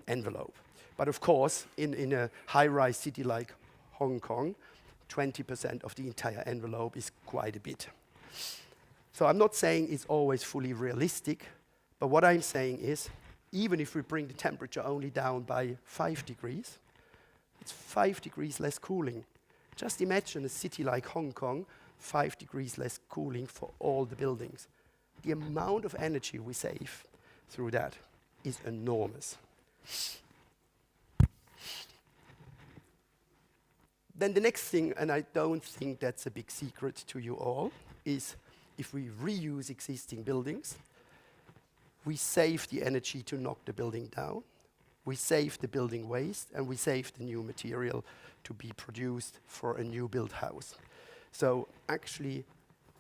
envelope. But of course, in a high-rise city like Hong Kong, 20% of the entire envelope is quite a bit. So I'm not saying it's always fully realistic, but what I'm saying is, even if we bring the temperature only down by 5 degrees, it's 5 degrees less cooling. Just imagine a city like Hong Kong, 5 degrees less cooling for all the buildings. The amount of energy we save through that is enormous. Then the next thing, and I don't think that's a big secret to you all, is if we reuse existing buildings, we save the energy to knock the building down, we save the building waste, and we save the new material to be produced for a new built house. So actually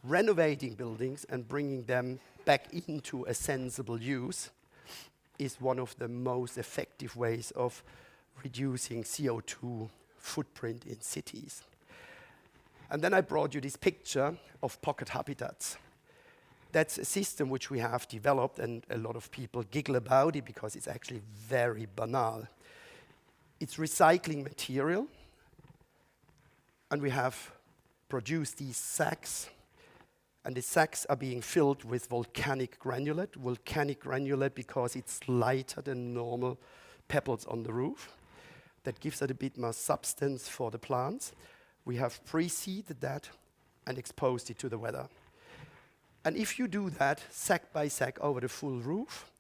renovating buildings and bringing them back into a sensible use is one of the most effective ways of reducing CO2 footprint in cities. And then I brought you this picture of pocket habitats. That's a system which we have developed, and a lot of people giggle about it because it's actually very banal. It's recycling material, and we have produced these sacks, and the sacks are being filled with volcanic granulate. Volcanic granulate because it's lighter than normal pebbles on the roof. That gives it a bit more substance for the plants. We have pre-seeded that and exposed it to the weather. And if you do that sack by sack over the full roof,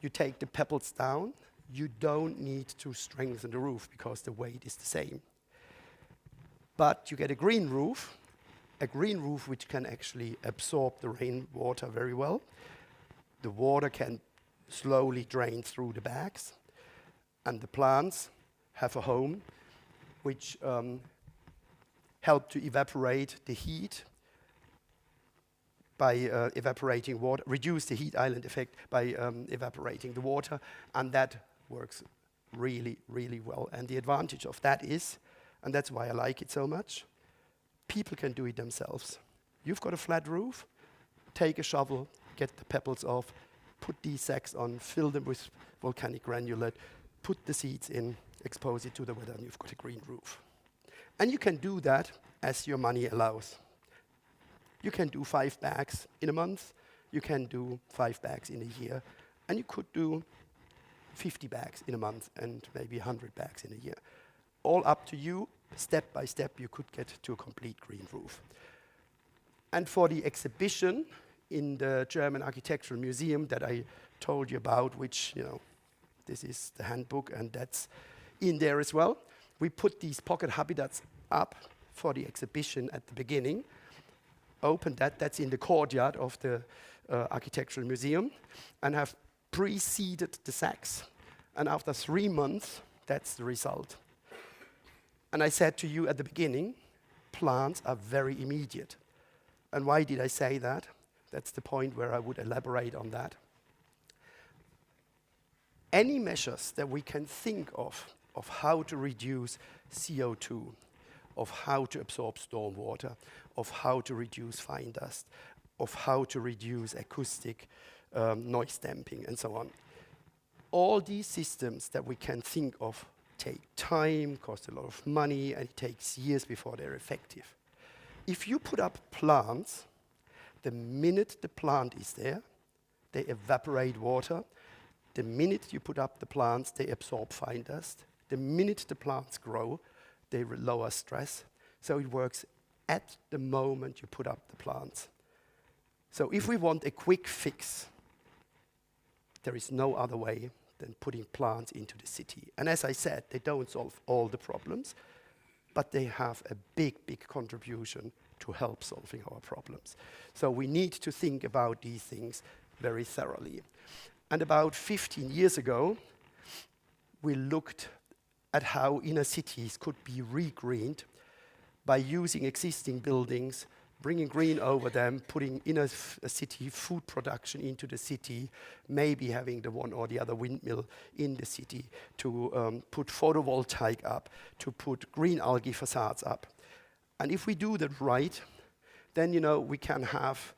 you take the pebbles down, you don't need to strengthen the roof because the weight is the same. But you get a green roof which can actually absorb the rainwater very well. The water can slowly drain through the bags, and the plants have a home which help to evaporate the heat by evaporating water, reduce the heat island effect by evaporating the water, and that works really, really well. And the advantage of that is, and that's why I like it so much, people can do it themselves. You've got a flat roof, take a shovel, get the pebbles off, put these sacks on, fill them with volcanic granulate, put the seeds in, expose it to the weather, and you've got a green roof. And you can do that as your money allows. You can do 5 bags in a month, you can do 5 bags in a year, and you could do 50 bags in a month and maybe 100 bags in a year. All up to you, step by step, you could get to a complete green roof. And for the exhibition in the German Architectural Museum that I told you about, which, you know, this is the handbook and that's in there as well, we put these pocket habitats up for the exhibition at the beginning. Open that, that's in the courtyard of the Architectural Museum, and have pre-seeded the sacks. And after 3 months, that's the result. And I said to you at the beginning, plants are very immediate. And why did I say that? That's the point where I would elaborate on that. Any measures that we can think of how to reduce CO2, of how to absorb stormwater, of how to reduce fine dust, of how to reduce acoustic noise damping, and so on. All these systems that we can think of take time, cost a lot of money, and it takes years before they're effective. If you put up plants, the minute the plant is there, they evaporate water. The minute you put up the plants, they absorb fine dust. The minute the plants grow, they lower stress. So it works at the moment you put up the plants. So if we want a quick fix, there is no other way than putting plants into the city. And as I said, they don't solve all the problems, but they have a big, big contribution to help solving our problems. So we need to think about these things very thoroughly. And about 15 years ago, we looked at how inner cities could be regreened by using existing buildings, bringing green over them, putting inner city food production into the city, maybe having the one or the other windmill in the city, to put photovoltaic up, to put green algae facades up. And if we do that right, then, you know, we can have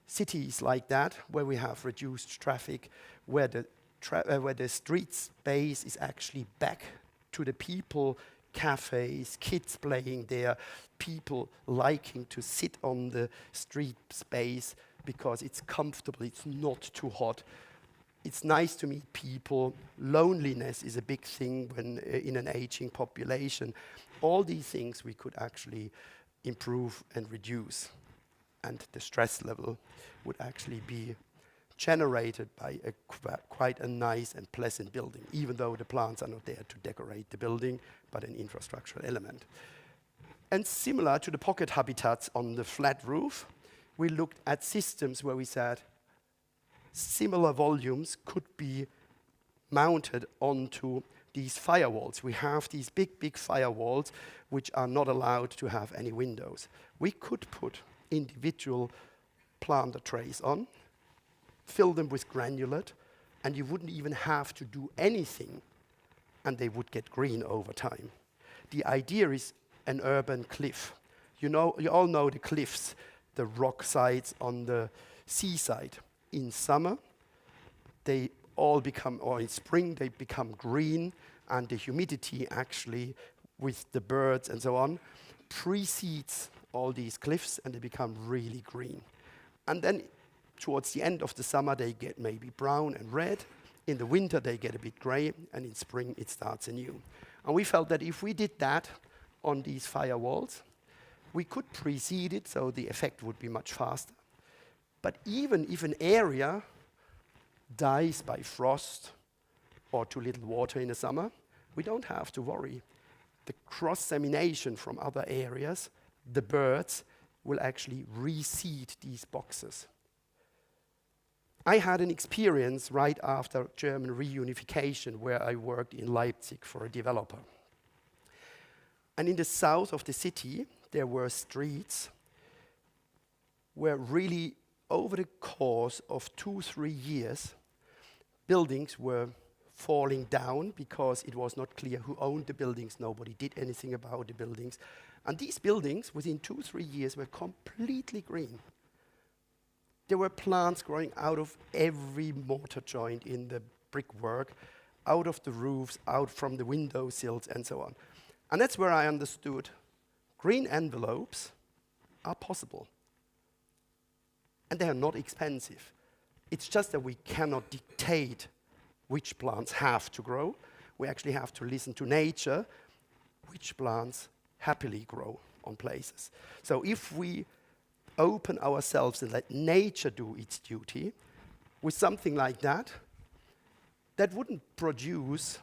cities like that, where we have reduced traffic, where the street space is actually back to the people, cafes, kids playing there, people liking to sit on the street space because it's comfortable, it's not too hot. It's nice to meet people. Loneliness is a big thing when in an aging population. All these things we could actually improve and reduce. And the stress level would actually be generated by quite a nice and pleasant building, even though the plants are not there to decorate the building, but an infrastructural element. And similar to the pocket habitats on the flat roof, we looked at systems where we said similar volumes could be mounted onto these firewalls. We have these big, big firewalls which are not allowed to have any windows. We could put individual planter trays on, fill them with granulate, and you wouldn't even have to do anything, and they would get green over time. The idea is an urban cliff. You know, you all know the cliffs, the rock sides on the seaside. In summer, they all become, or in spring, they become green, and the humidity actually, with the birds and so on, precedes all these cliffs, and they become really green. And then towards the end of the summer, they get maybe brown and red. In the winter, they get a bit gray, and in spring, it starts anew. And we felt that if we did that on these firewalls, we could precede it, so the effect would be much faster. But even if an area dies by frost or too little water in the summer, we don't have to worry. The cross-semination from other areas, the birds, will actually reseed these boxes. I had an experience right after German reunification where I worked in Leipzig for a developer. And in the south of the city, there were streets where really over the course of 2-3 years, buildings were falling down because it was not clear who owned the buildings. Nobody did anything about the buildings. And these buildings, within 2-3 years, were completely green. There were plants growing out of every mortar joint in the brickwork, out of the roofs, out from the window sills, and so on. And that's where I understood green envelopes are possible. And they are not expensive. It's just that we cannot dictate which plants have to grow. We actually have to listen to nature, which plants happily grow on places. So if we open ourselves and let nature do its duty, with something like that, that wouldn't produce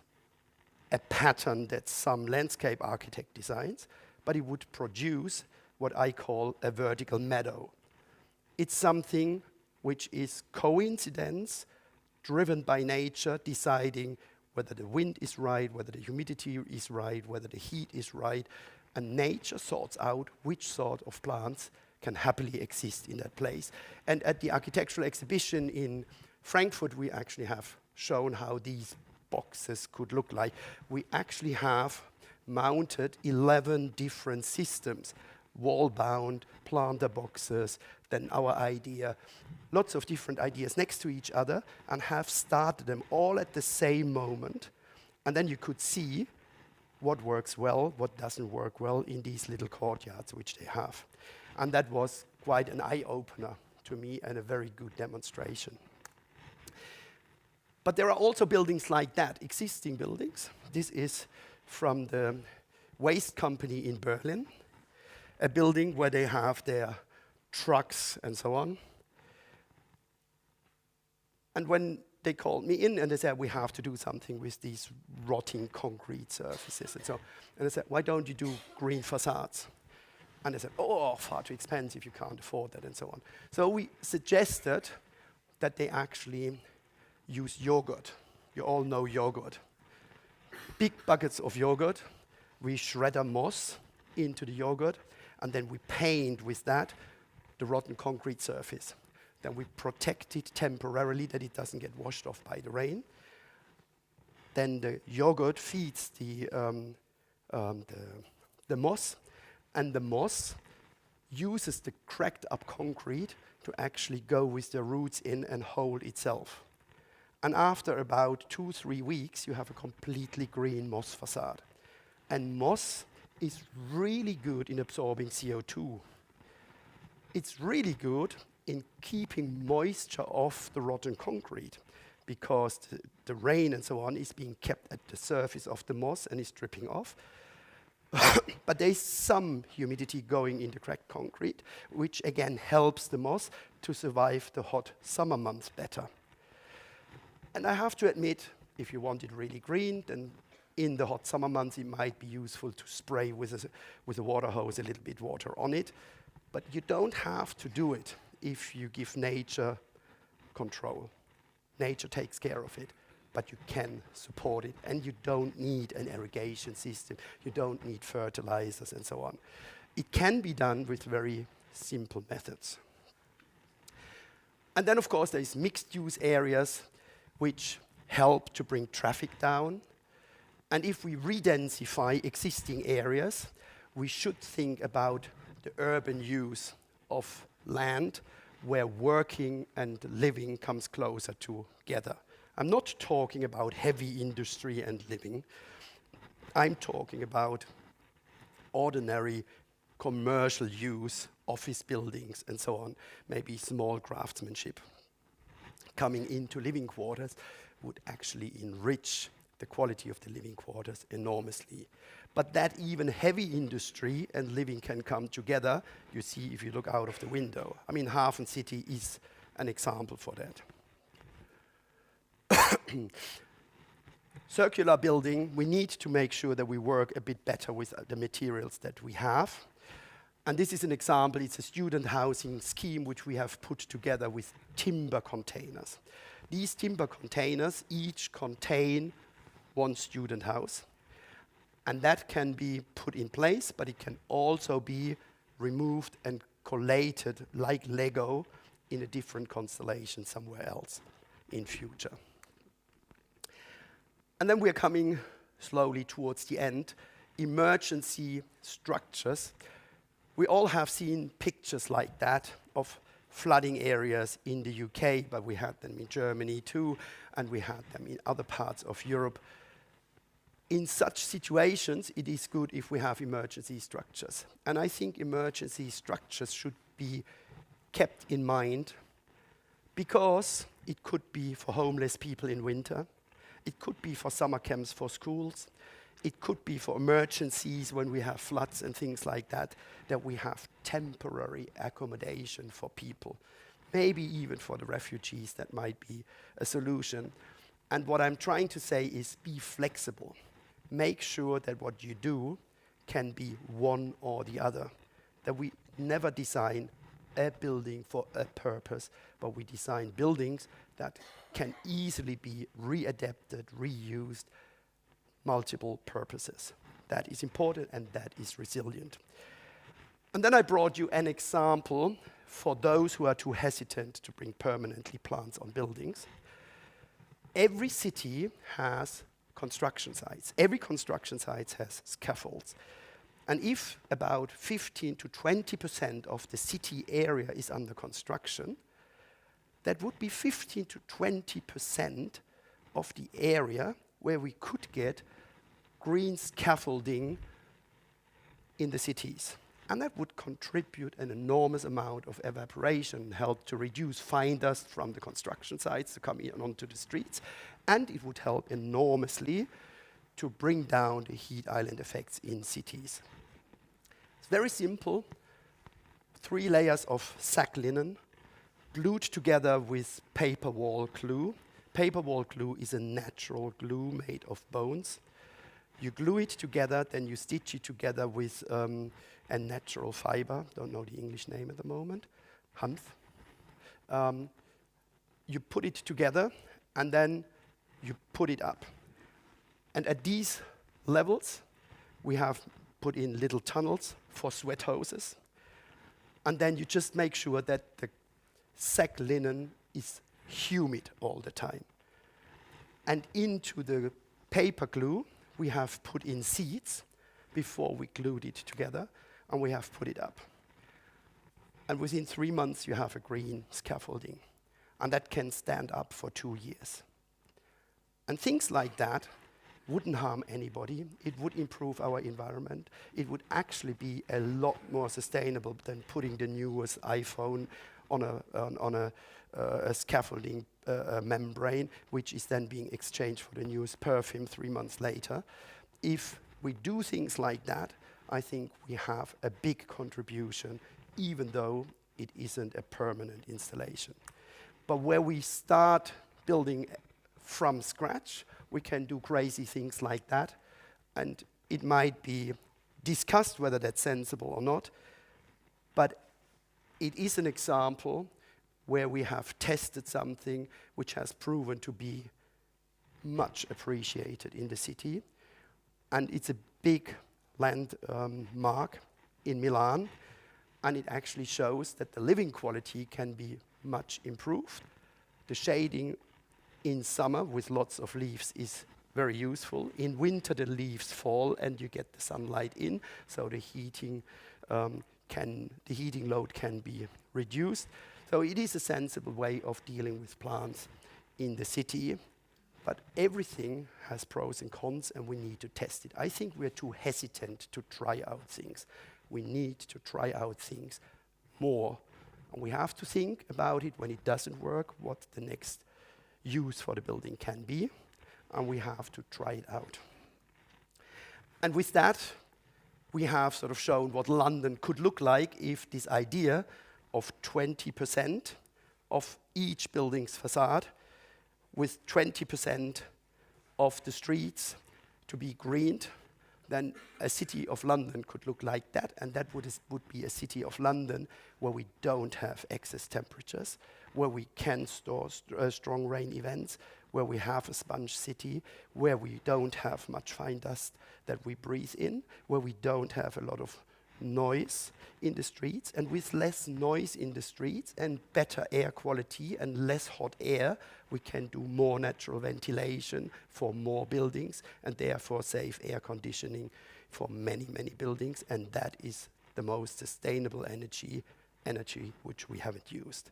a pattern that some landscape architect designs, but it would produce what I call a vertical meadow. It's something which is coincidence, driven by nature, deciding whether the wind is right, whether the humidity is right, whether the heat is right, and nature sorts out which sort of plants can happily exist in that place. And at the architectural exhibition in Frankfurt, we actually have shown how these boxes could look like. We actually have mounted 11 different systems, wall-bound, planter boxes, then our idea, lots of different ideas next to each other, and have started them all at the same moment. And then you could see what works well, what doesn't work well in these little courtyards which they have. And that was quite an eye-opener to me and a very good demonstration. But there are also buildings like that, existing buildings. This is from the waste company in Berlin, a building where they have their trucks and so on. And when they called me in and they said, we have to do something with these rotting concrete surfaces and so on. And I said, why don't you do green facades? And they said, oh, far too expensive, you can't afford that and so on. So we suggested that they actually use yogurt. You all know yogurt. Big buckets of yogurt, we shred a moss into the yogurt, and then we paint with that the rotten concrete surface. Then we protect it temporarily that it doesn't get washed off by the rain. Then the yogurt feeds the moss, and the moss uses the cracked up concrete to actually go with the roots in and hold itself. And after about 2-3 weeks, you have a completely green moss facade. And moss is really good in absorbing CO2. It's really good in keeping moisture off the rotten concrete, because the rain and so on is being kept at the surface of the moss and is dripping off. But there's some humidity going in the cracked concrete, which again helps the moss to survive the hot summer months better. And I have to admit, if you want it really green, then in the hot summer months it might be useful to spray with a water hose a little bit water on it. But you don't have to do it if you give nature control. Nature takes care of it, but you can support it, and you don't need an irrigation system. You don't need fertilizers and so on. It can be done with very simple methods. And then, of course, there's mixed-use areas which help to bring traffic down. And if we redensify existing areas, we should think about the urban use of land where working and living comes closer together. I'm not talking about heavy industry and living. I'm talking about ordinary commercial use, office buildings and so on, maybe small craftsmanship. Coming into living quarters would actually enrich the quality of the living quarters enormously. But that even heavy industry and living can come together, you see if you look out of the window. I mean, Hafen City is an example for that. Circular building, we need to make sure that we work a bit better with the materials that we have. And this is an example, it's a student housing scheme which we have put together with timber containers. These timber containers each contain one student house. And that can be put in place, but it can also be removed and collated like Lego in a different constellation somewhere else in future. And then we're coming slowly towards the end. Emergency structures. We all have seen pictures like that of flooding areas in the UK, but we had them in Germany too, and we had them in other parts of Europe. In such situations, it is good if we have emergency structures. And I think emergency structures should be kept in mind because it could be for homeless people in winter. It could be for summer camps for schools. It could be for emergencies when we have floods and things like that, that we have temporary accommodation for people. Maybe even for the refugees, that might be a solution. And what I'm trying to say is be flexible. Make sure that what you do can be one or the other. That we never design a building for a purpose, but we design buildings that can easily be readapted, reused, multiple purposes. That is important and that is resilient. And then I brought you an example for those who are too hesitant to bring permanently plants on buildings. Every city has construction sites. Every construction site has scaffolds. And if about 15 to 20% of the city area is under construction, that would be 15 to 20% of the area where we could get green scaffolding in the cities. And that would contribute an enormous amount of evaporation, help to reduce fine dust from the construction sites to come in onto the streets. And it would help enormously to bring down the heat island effects in cities. It's very simple. 3 layers of sack linen, glued together with paper wall glue. Paper wall glue is a natural glue made of bones. You glue it together, then you stitch it together with a natural fiber. Don't know the English name at the moment. Hanf. You put it together, and then you put it up. And at these levels, we have put in little tunnels for sweat hoses. And then you just make sure that the sack linen is humid all the time. And into the paper glue, we have put in seeds before we glued it together, and we have put it up. And within 3 months, you have a green scaffolding. And that can stand up for 2 years. And things like that wouldn't harm anybody. It would improve our environment. It would actually be a lot more sustainable than putting the newest iPhone on a scaffolding membrane, which is then being exchanged for the newest perfume 3 months later. If we do things like that, I think we have a big contribution, even though it isn't a permanent installation. But where we start building from scratch, we can do crazy things like that, and it might be discussed whether that's sensible or not, but it is an example where we have tested something which has proven to be much appreciated in the city. And it's a big landmark in Milan. And it actually shows that the living quality can be much improved. The shading in summer with lots of leaves is very useful. In winter, the leaves fall and you get the sunlight in, so the heating load can be reduced. So it is a sensible way of dealing with plants in the city, but everything has pros and cons and we need to test it. I think we're too hesitant to try out things. We need to try out things more. And we have to think about it when it doesn't work, what the next use for the building can be, and we have to try it out. And with that, we have sort of shown what London could look like if this idea of 20% of each building's facade with 20% of the streets to be greened, then a city of London could look like that, and that would be a city of London where we don't have excess temperatures, where we can store strong rain events, where we have a sponge city, where we don't have much fine dust that we breathe in, where we don't have a lot of noise in the streets, and with less noise in the streets and better air quality and less hot air, we can do more natural ventilation for more buildings and therefore save air conditioning for many, many buildings, and that is the most sustainable energy which we haven't used.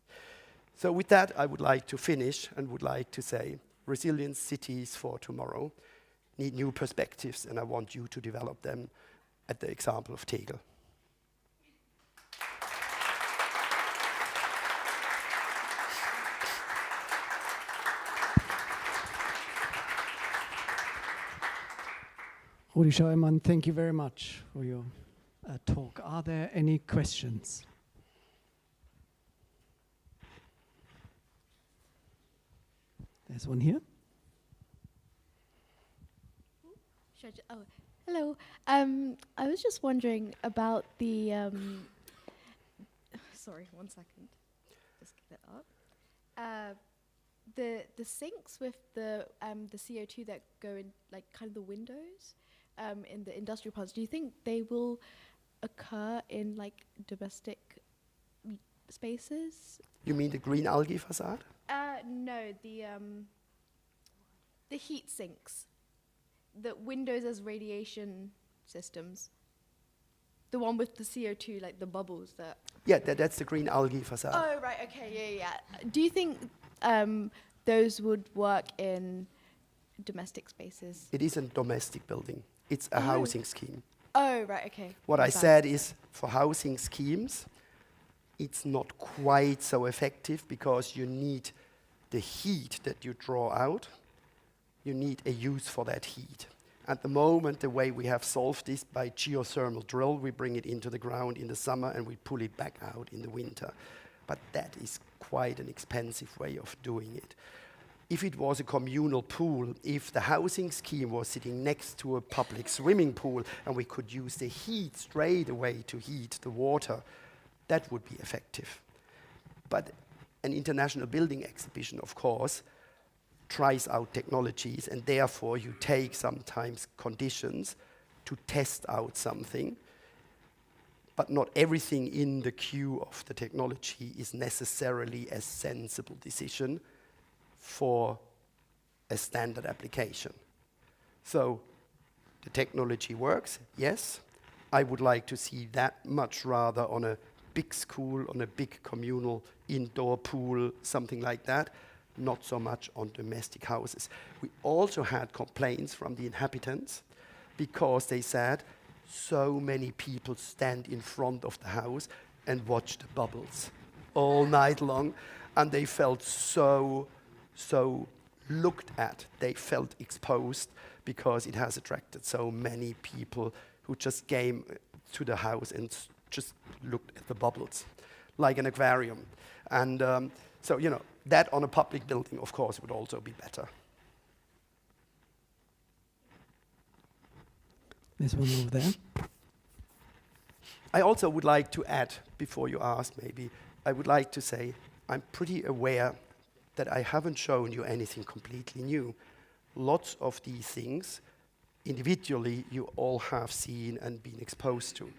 So with that, I would like to finish and would like to say resilient cities for tomorrow need new perspectives, and I want you to develop them at the example of Tegel. Rudi Scheuermann, thank you very much for your talk. Are there any questions? There's one here. Oh, hello. I was just wondering about the. Sorry, 1 second. Just get it up. The sinks with the CO2 that go in, like kind of the windows, in the industrial parts. Do you think they will occur in like domestic spaces? You mean the green algae facade? No, the heat sinks. The windows as radiation systems. The one with the CO2, like the bubbles that... Yeah, that's the green algae facade. Oh, right, okay, yeah. Do you think those would work in domestic spaces? It is a domestic building. It's a housing scheme. Oh, right, okay. What I said is, for housing schemes, it's not quite so effective because you need the heat that you draw out. You need a use for that heat. At the moment, the way we have solved this by geothermal drill, we bring it into the ground in the summer and we pull it back out in the winter. But that is quite an expensive way of doing it. If it was a communal pool, if the housing scheme was sitting next to a public swimming pool and we could use the heat straight away to heat the water, that would be effective. But an international building exhibition, of course, tries out technologies, and therefore you take sometimes conditions to test out something, but not everything in the queue of the technology is necessarily a sensible decision for a standard application. So the technology works, yes. I would like to see that much rather on a big school, on a big communal indoor pool, something like that, not so much on domestic houses. We also had complaints from the inhabitants because they said so many people stand in front of the house and watch the bubbles all night long, and they felt so looked at. They felt exposed because it has attracted so many people who just came to the house and just looked at the bubbles like an aquarium. And so, you know, that on a public building, of course, would also be better. There's one over there. I also would like to add, before you ask maybe, I would like to say I'm pretty aware that I haven't shown you anything completely new. Lots of these things, individually, you all have seen and been exposed to.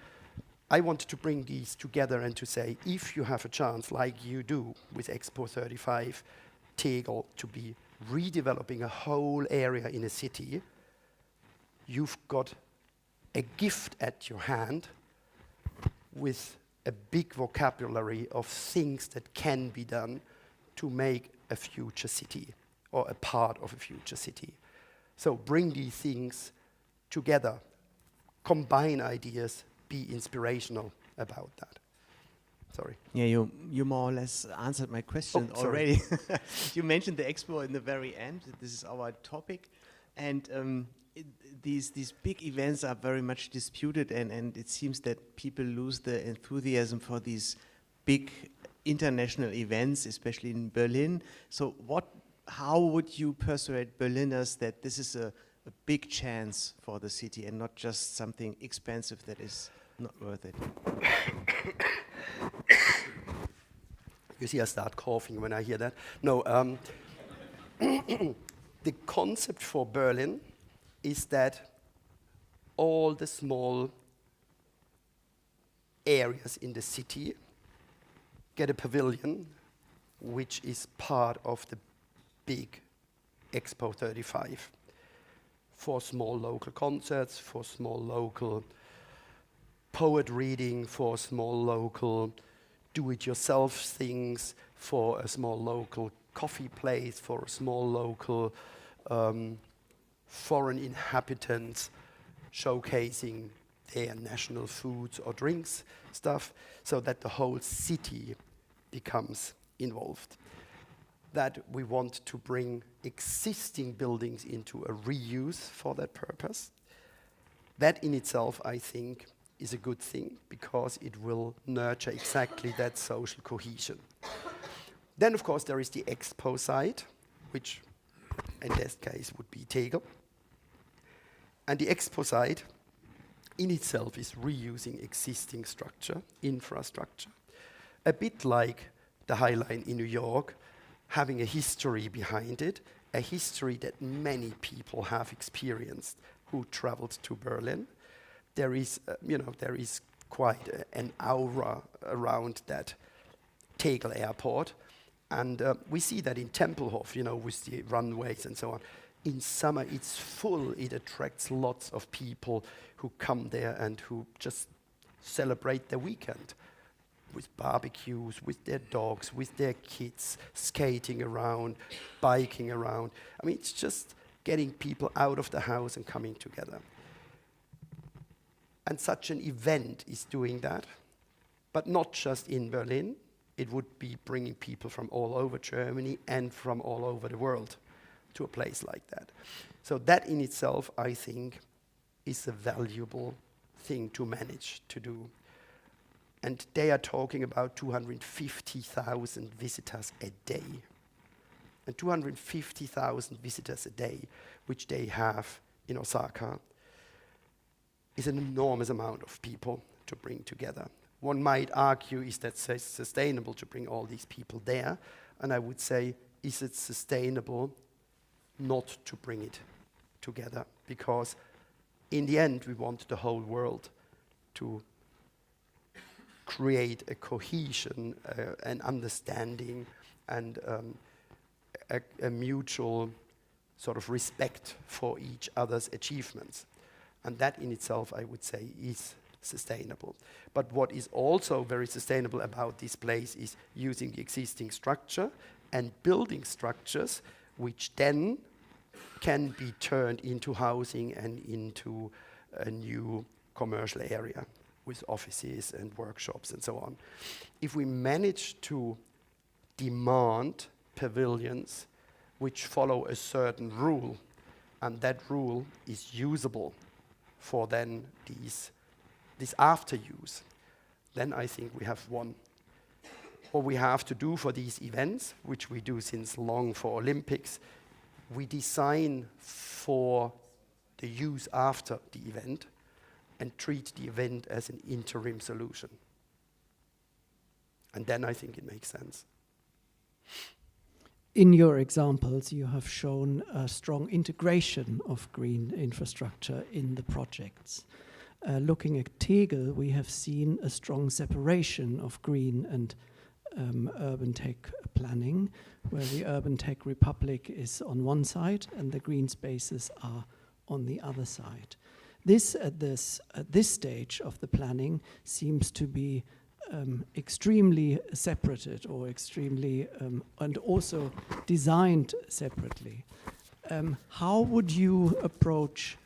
I wanted to bring these together and to say, if you have a chance, like you do with Expo 35, Tegel, to be redeveloping a whole area in a city, you've got a gift at your hand with a big vocabulary of things that can be done to make a future city or a part of a future city. So bring these things together, combine ideas, be inspirational about that. Sorry. Yeah, you more or less answered my question already. You mentioned the Expo in the very end. This is our topic. And these big events are very much disputed, and it seems that people lose the enthusiasm for these big international events, especially in Berlin. So how would you persuade Berliners that this is a big chance for the city and not just something expensive that is not worth it? You see, I start coughing when I hear that. No, the concept for Berlin is that all the small areas in the city get a pavilion which is part of the big Expo 35 for small local concerts, for small local poet reading, for small local do-it-yourself things, for a small local coffee place, for a small local foreign inhabitants showcasing their national foods or drinks stuff, so that the whole city becomes involved. That we want to bring existing buildings into a reuse for that purpose. That in itself, I think, is a good thing, because it will nurture exactly that social cohesion. Then, of course, there is the Expo side, which in this case would be Tegel. And the Expo side in itself is reusing existing structure, infrastructure, a bit like the High Line in New York, having a history behind it, a history that many people have experienced who traveled to Berlin. There is, there is quite an aura around that Tegel airport. And we see that in Tempelhof, with the runways and so on. In summer, it's full. It attracts lots of people who come there and who just celebrate the weekend with barbecues, with their dogs, with their kids, skating around, biking around. I mean, it's just getting people out of the house and coming together. And such an event is doing that, but not just in Berlin. It would be bringing people from all over Germany and from all over the world to a place like that. So that in itself, I think, is a valuable thing to manage to do. And they are talking about 250,000 visitors a day. And 250,000 visitors a day, which they have in Osaka, is an enormous amount of people to bring together. One might argue, is that sustainable to bring all these people there? And I would say, is it sustainable not to bring it together? Because in the end, we want the whole world to create a cohesion, an understanding, and a mutual sort of respect for each other's achievements. And that in itself, I would say, is sustainable. But what is also very sustainable about this place is using the existing structure and building structures which then can be turned into housing and into a new commercial area with offices and workshops and so on. If we manage to demand pavilions which follow a certain rule, and that rule is usable for then this after use, then I think we have won. What we have to do for these events, which we do since long for Olympics, we design for the use after the event and treat the event as an interim solution. And then I think it makes sense. In your examples, you have shown a strong integration of green infrastructure in the projects. Looking at Tegel, we have seen a strong separation of green and urban tech planning, where the urban tech republic is on one side and the green spaces are on the other side. This, at this stage of the planning, seems to be extremely separated, or extremely, and also designed separately. How would you approach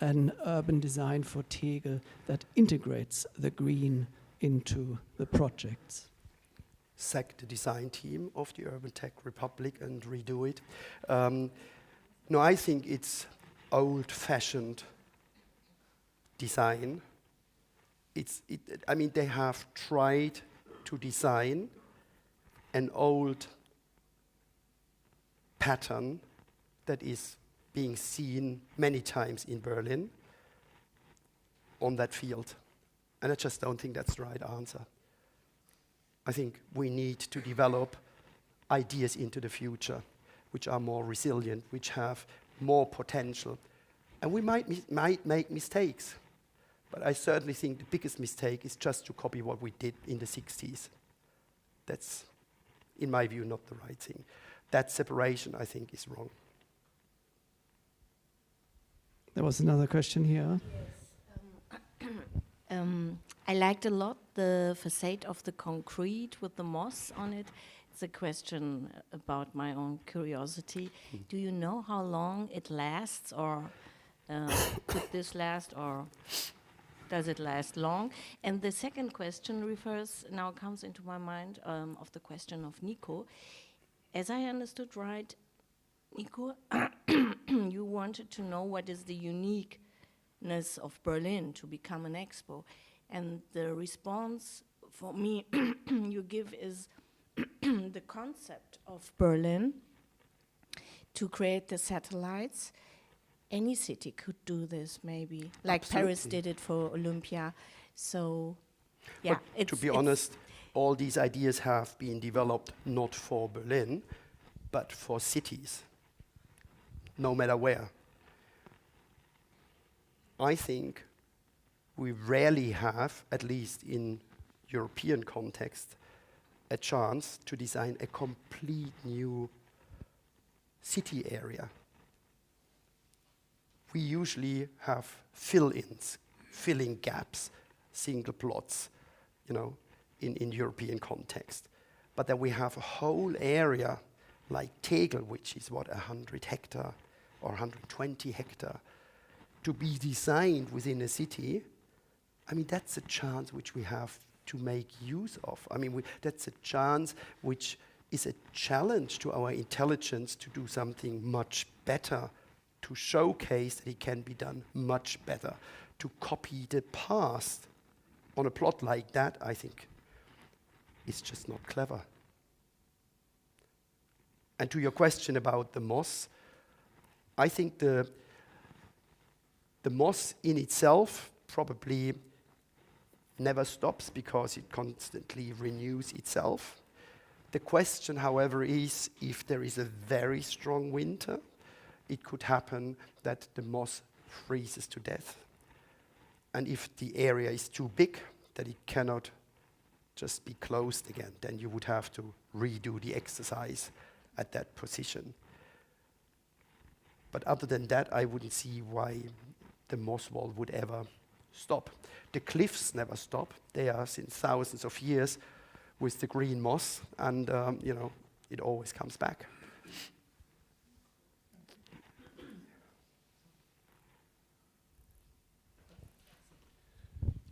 an urban design for Tegel that integrates the green into the projects? Sack the design team of the Urban Tech Republic and redo it. No, I think it's old-fashioned design. I mean, they have tried to design an old pattern that is being seen many times in Berlin on that field. And I just don't think that's the right answer. I think we need to develop ideas into the future which are more resilient, which have more potential. And we might make mistakes. But I certainly think the biggest mistake is just to copy what we did in the 60s. That's, in my view, not the right thing. That separation, I think, is wrong. There was another question here. I liked a lot the facade of the concrete with the moss on it. It's a question about my own curiosity. Do you know how long it lasts, or could this last, or does it last long? And the second question comes into my mind of the question of Nico. As I understood right, Nico, you wanted to know what is the uniqueness of Berlin to become an expo. And the response for me you give is the concept of Berlin to create the satellites. Any city could do this, maybe, like Absolutely. Paris did it for Olympia. So, yeah. But to be honest, all these ideas have been developed not for Berlin, but for cities, no matter where. I think we rarely have, at least in European context, a chance to design a complete new city area. We usually have fill-ins, filling gaps, single plots, in European context. But then we have a whole area like Tegel, which is 100 hectare or 120 hectare, to be designed within a city. I mean, that's a chance which we have to make use of. I mean, that's a chance which is a challenge to our intelligence to do something much better, to showcase that it can be done much better. To copy the past on a plot like that, I think, is just not clever. And to your question about the moss, I think the moss in itself probably never stops because it constantly renews itself. The question, however, is if there is a very strong winter, it could happen that the moss freezes to death. And if the area is too big, that it cannot just be closed again, then you would have to redo the exercise at that position. But other than that, I wouldn't see why the moss wall would ever stop. The cliffs never stop. They are since thousands of years with the green moss, and it always comes back.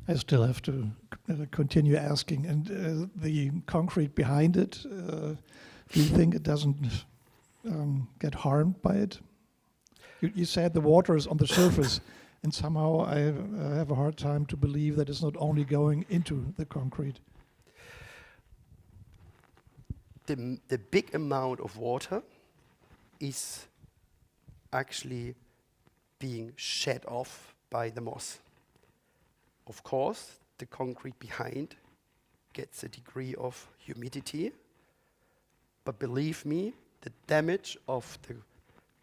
I still have to continue asking. And the concrete behind it, do you think it doesn't get harmed by it? You said the water is on the surface, and somehow I have a hard time to believe that it's not only going into the concrete. The big amount of water is actually being shed off by the moss. Of course, the concrete behind gets a degree of humidity, but believe me, the damage of the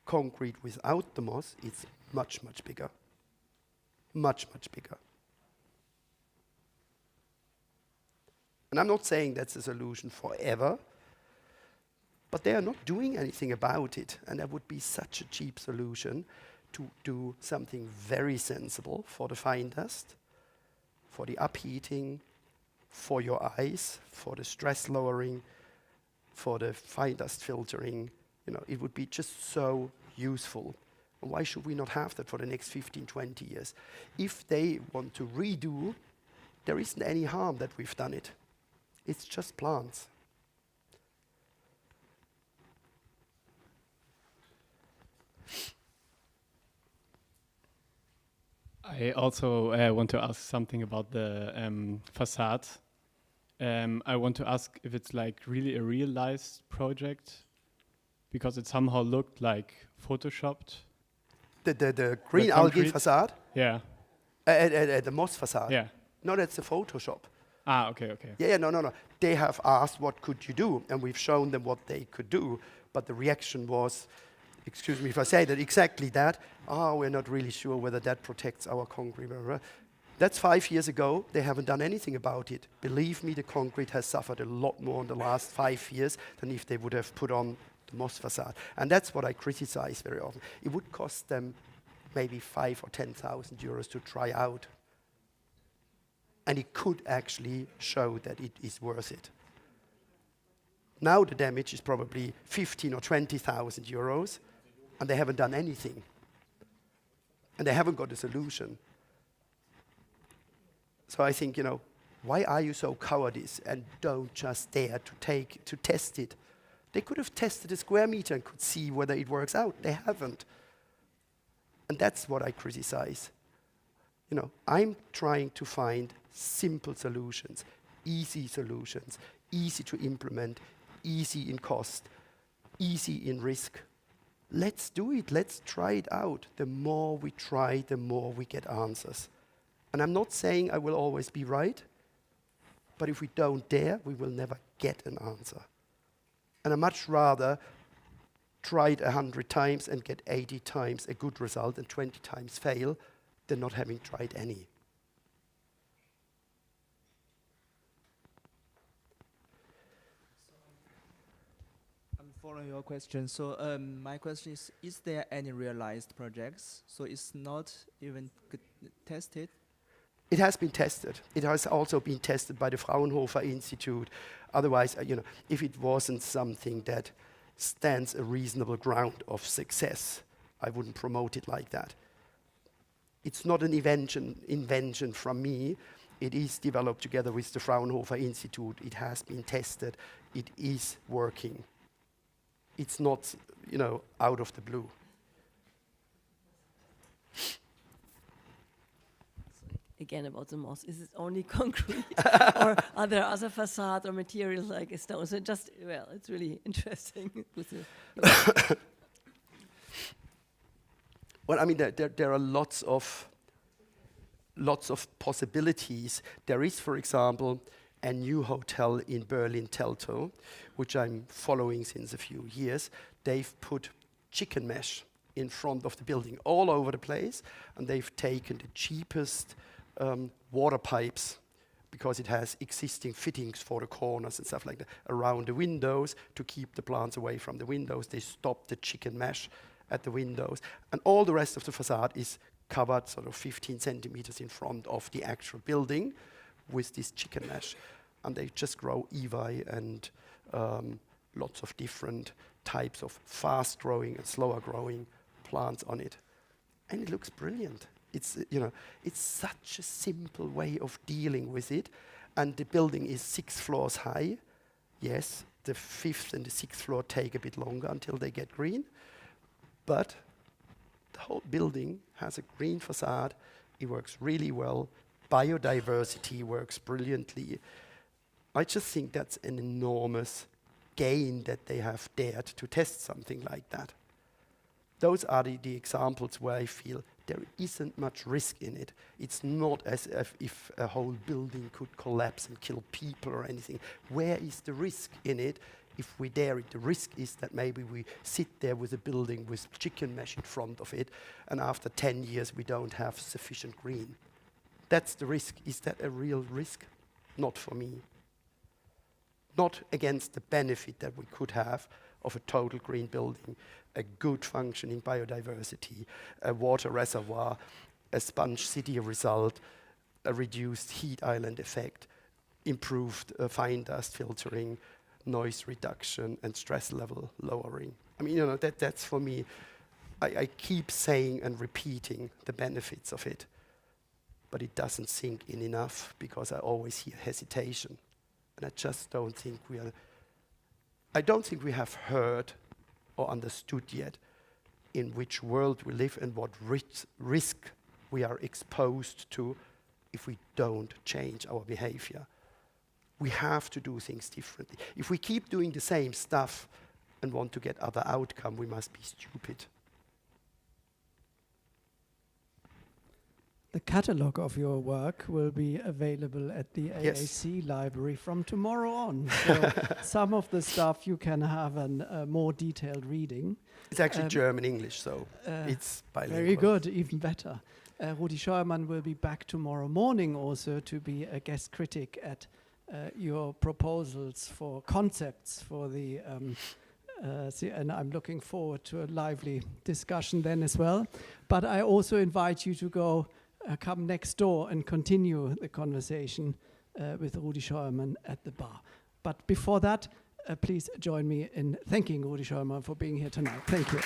concrete without the moss is much, much bigger. Much, much bigger. And I'm not saying that's a solution forever, but they are not doing anything about it, and that would be such a cheap solution to do something very sensible for the fine dust, for the upheating, for your eyes, for the stress lowering, for the fine dust filtering. It would be just so useful. And why should we not have that for the next 15, 20 years? If they want to redo, there isn't any harm that we've done it. It's just plants. I also want to ask something about the facade. I want to ask if it's like really a realized project, because it somehow looked like photoshopped. The green algae concrete? facade, Yeah. the moss facade. Yeah. No, that's a Photoshop. Ah, okay. Yeah, no. They have asked what could you do, and we've shown them what they could do. But the reaction was, excuse me if I say that, exactly that. We're not really sure whether that protects our concrete. That's 5 years ago. They haven't done anything about it. Believe me, the concrete has suffered a lot more in the last 5 years than if they would have put on the moss facade. And that's what I criticize very often. It would cost them maybe 5,000 or 10,000 euros to try out. And it could actually show that it is worth it. Now the damage is probably 15,000 or 20,000 euros, and they haven't done anything. And they haven't got a solution. So I think, why are you so cowardice and don't just dare to test it? They could have tested a square meter and could see whether it works out. They haven't. And that's what I criticize. I'm trying to find simple solutions, easy to implement, easy in cost, easy in risk. Let's do it. Let's try it out. The more we try, the more we get answers. And I'm not saying I will always be right, but if we don't dare, we will never get an answer. And I much rather try it 100 times and get 80 times a good result and 20 times fail than not having tried any. I'm following your question. So my question is there any realized projects? So it's not even tested? It has been tested. It has also been tested by the Fraunhofer Institute. Otherwise, if it wasn't something that stands a reasonable ground of success, I wouldn't promote it like that. It's not an invention from me. It is developed together with the Fraunhofer Institute. It has been tested. It is working. It's not, out of the blue. Again, about the moss, is it only concrete or are there other facade or materials like a stone? So it's really interesting. With the Well, there are lots of possibilities. There is, for example, a new hotel in Berlin, Teltow, which I'm following since a few years. They've put chicken mesh in front of the building all over the place, and they've taken the cheapest water pipes, because it has existing fittings for the corners and stuff like that around the windows to keep the plants away from the windows. They stopped the chicken mesh at the windows, and all the rest of the facade is covered sort of 15 centimeters in front of the actual building with this chicken mesh. And they just grow Evi and lots of different types of fast growing and slower growing plants on it. And it looks brilliant. It's such a simple way of dealing with it. And the building is 6 floors high. Yes, the 5th and the 6th floor take a bit longer until they get green. But the whole building has a green facade. It works really well. Biodiversity works brilliantly. I just think that's an enormous gain that they have dared to test something like that. Those are the examples where I feel there isn't much risk in it. It's not as if a whole building could collapse and kill people or anything. Where is the risk in it? If we dare it, the risk is that maybe we sit there with a building with chicken mesh in front of it, and after 10 years we don't have sufficient green. That's the risk. Is that a real risk? Not for me. Not against the benefit that we could have of a total green building, a good functioning biodiversity, a water reservoir, a sponge city result, a reduced heat island effect, improved fine dust filtering, noise reduction, and stress level lowering. That's for me. I keep saying and repeating the benefits of it, but it doesn't sink in enough because I always hear hesitation. And I just don't think we have heard or understood yet in which world we live and what risk we are exposed to if we don't change our behavior. We have to do things differently. If we keep doing the same stuff and want to get other outcome, we must be stupid. The catalogue of your work will be available at the AAC library from tomorrow on. So some of the stuff you can have a more detailed reading. It's actually German-English, so it's bilingual. Very good, even better. Rudi Scheuermann will be back tomorrow morning also to be a guest critic at your proposals for concepts for the and I'm looking forward to a lively discussion then as well. But I also invite you to go come next door and continue the conversation with Rudi Scheuermann at the bar. But before that, please join me in thanking Rudi Scheuermann for being here tonight. Thank you.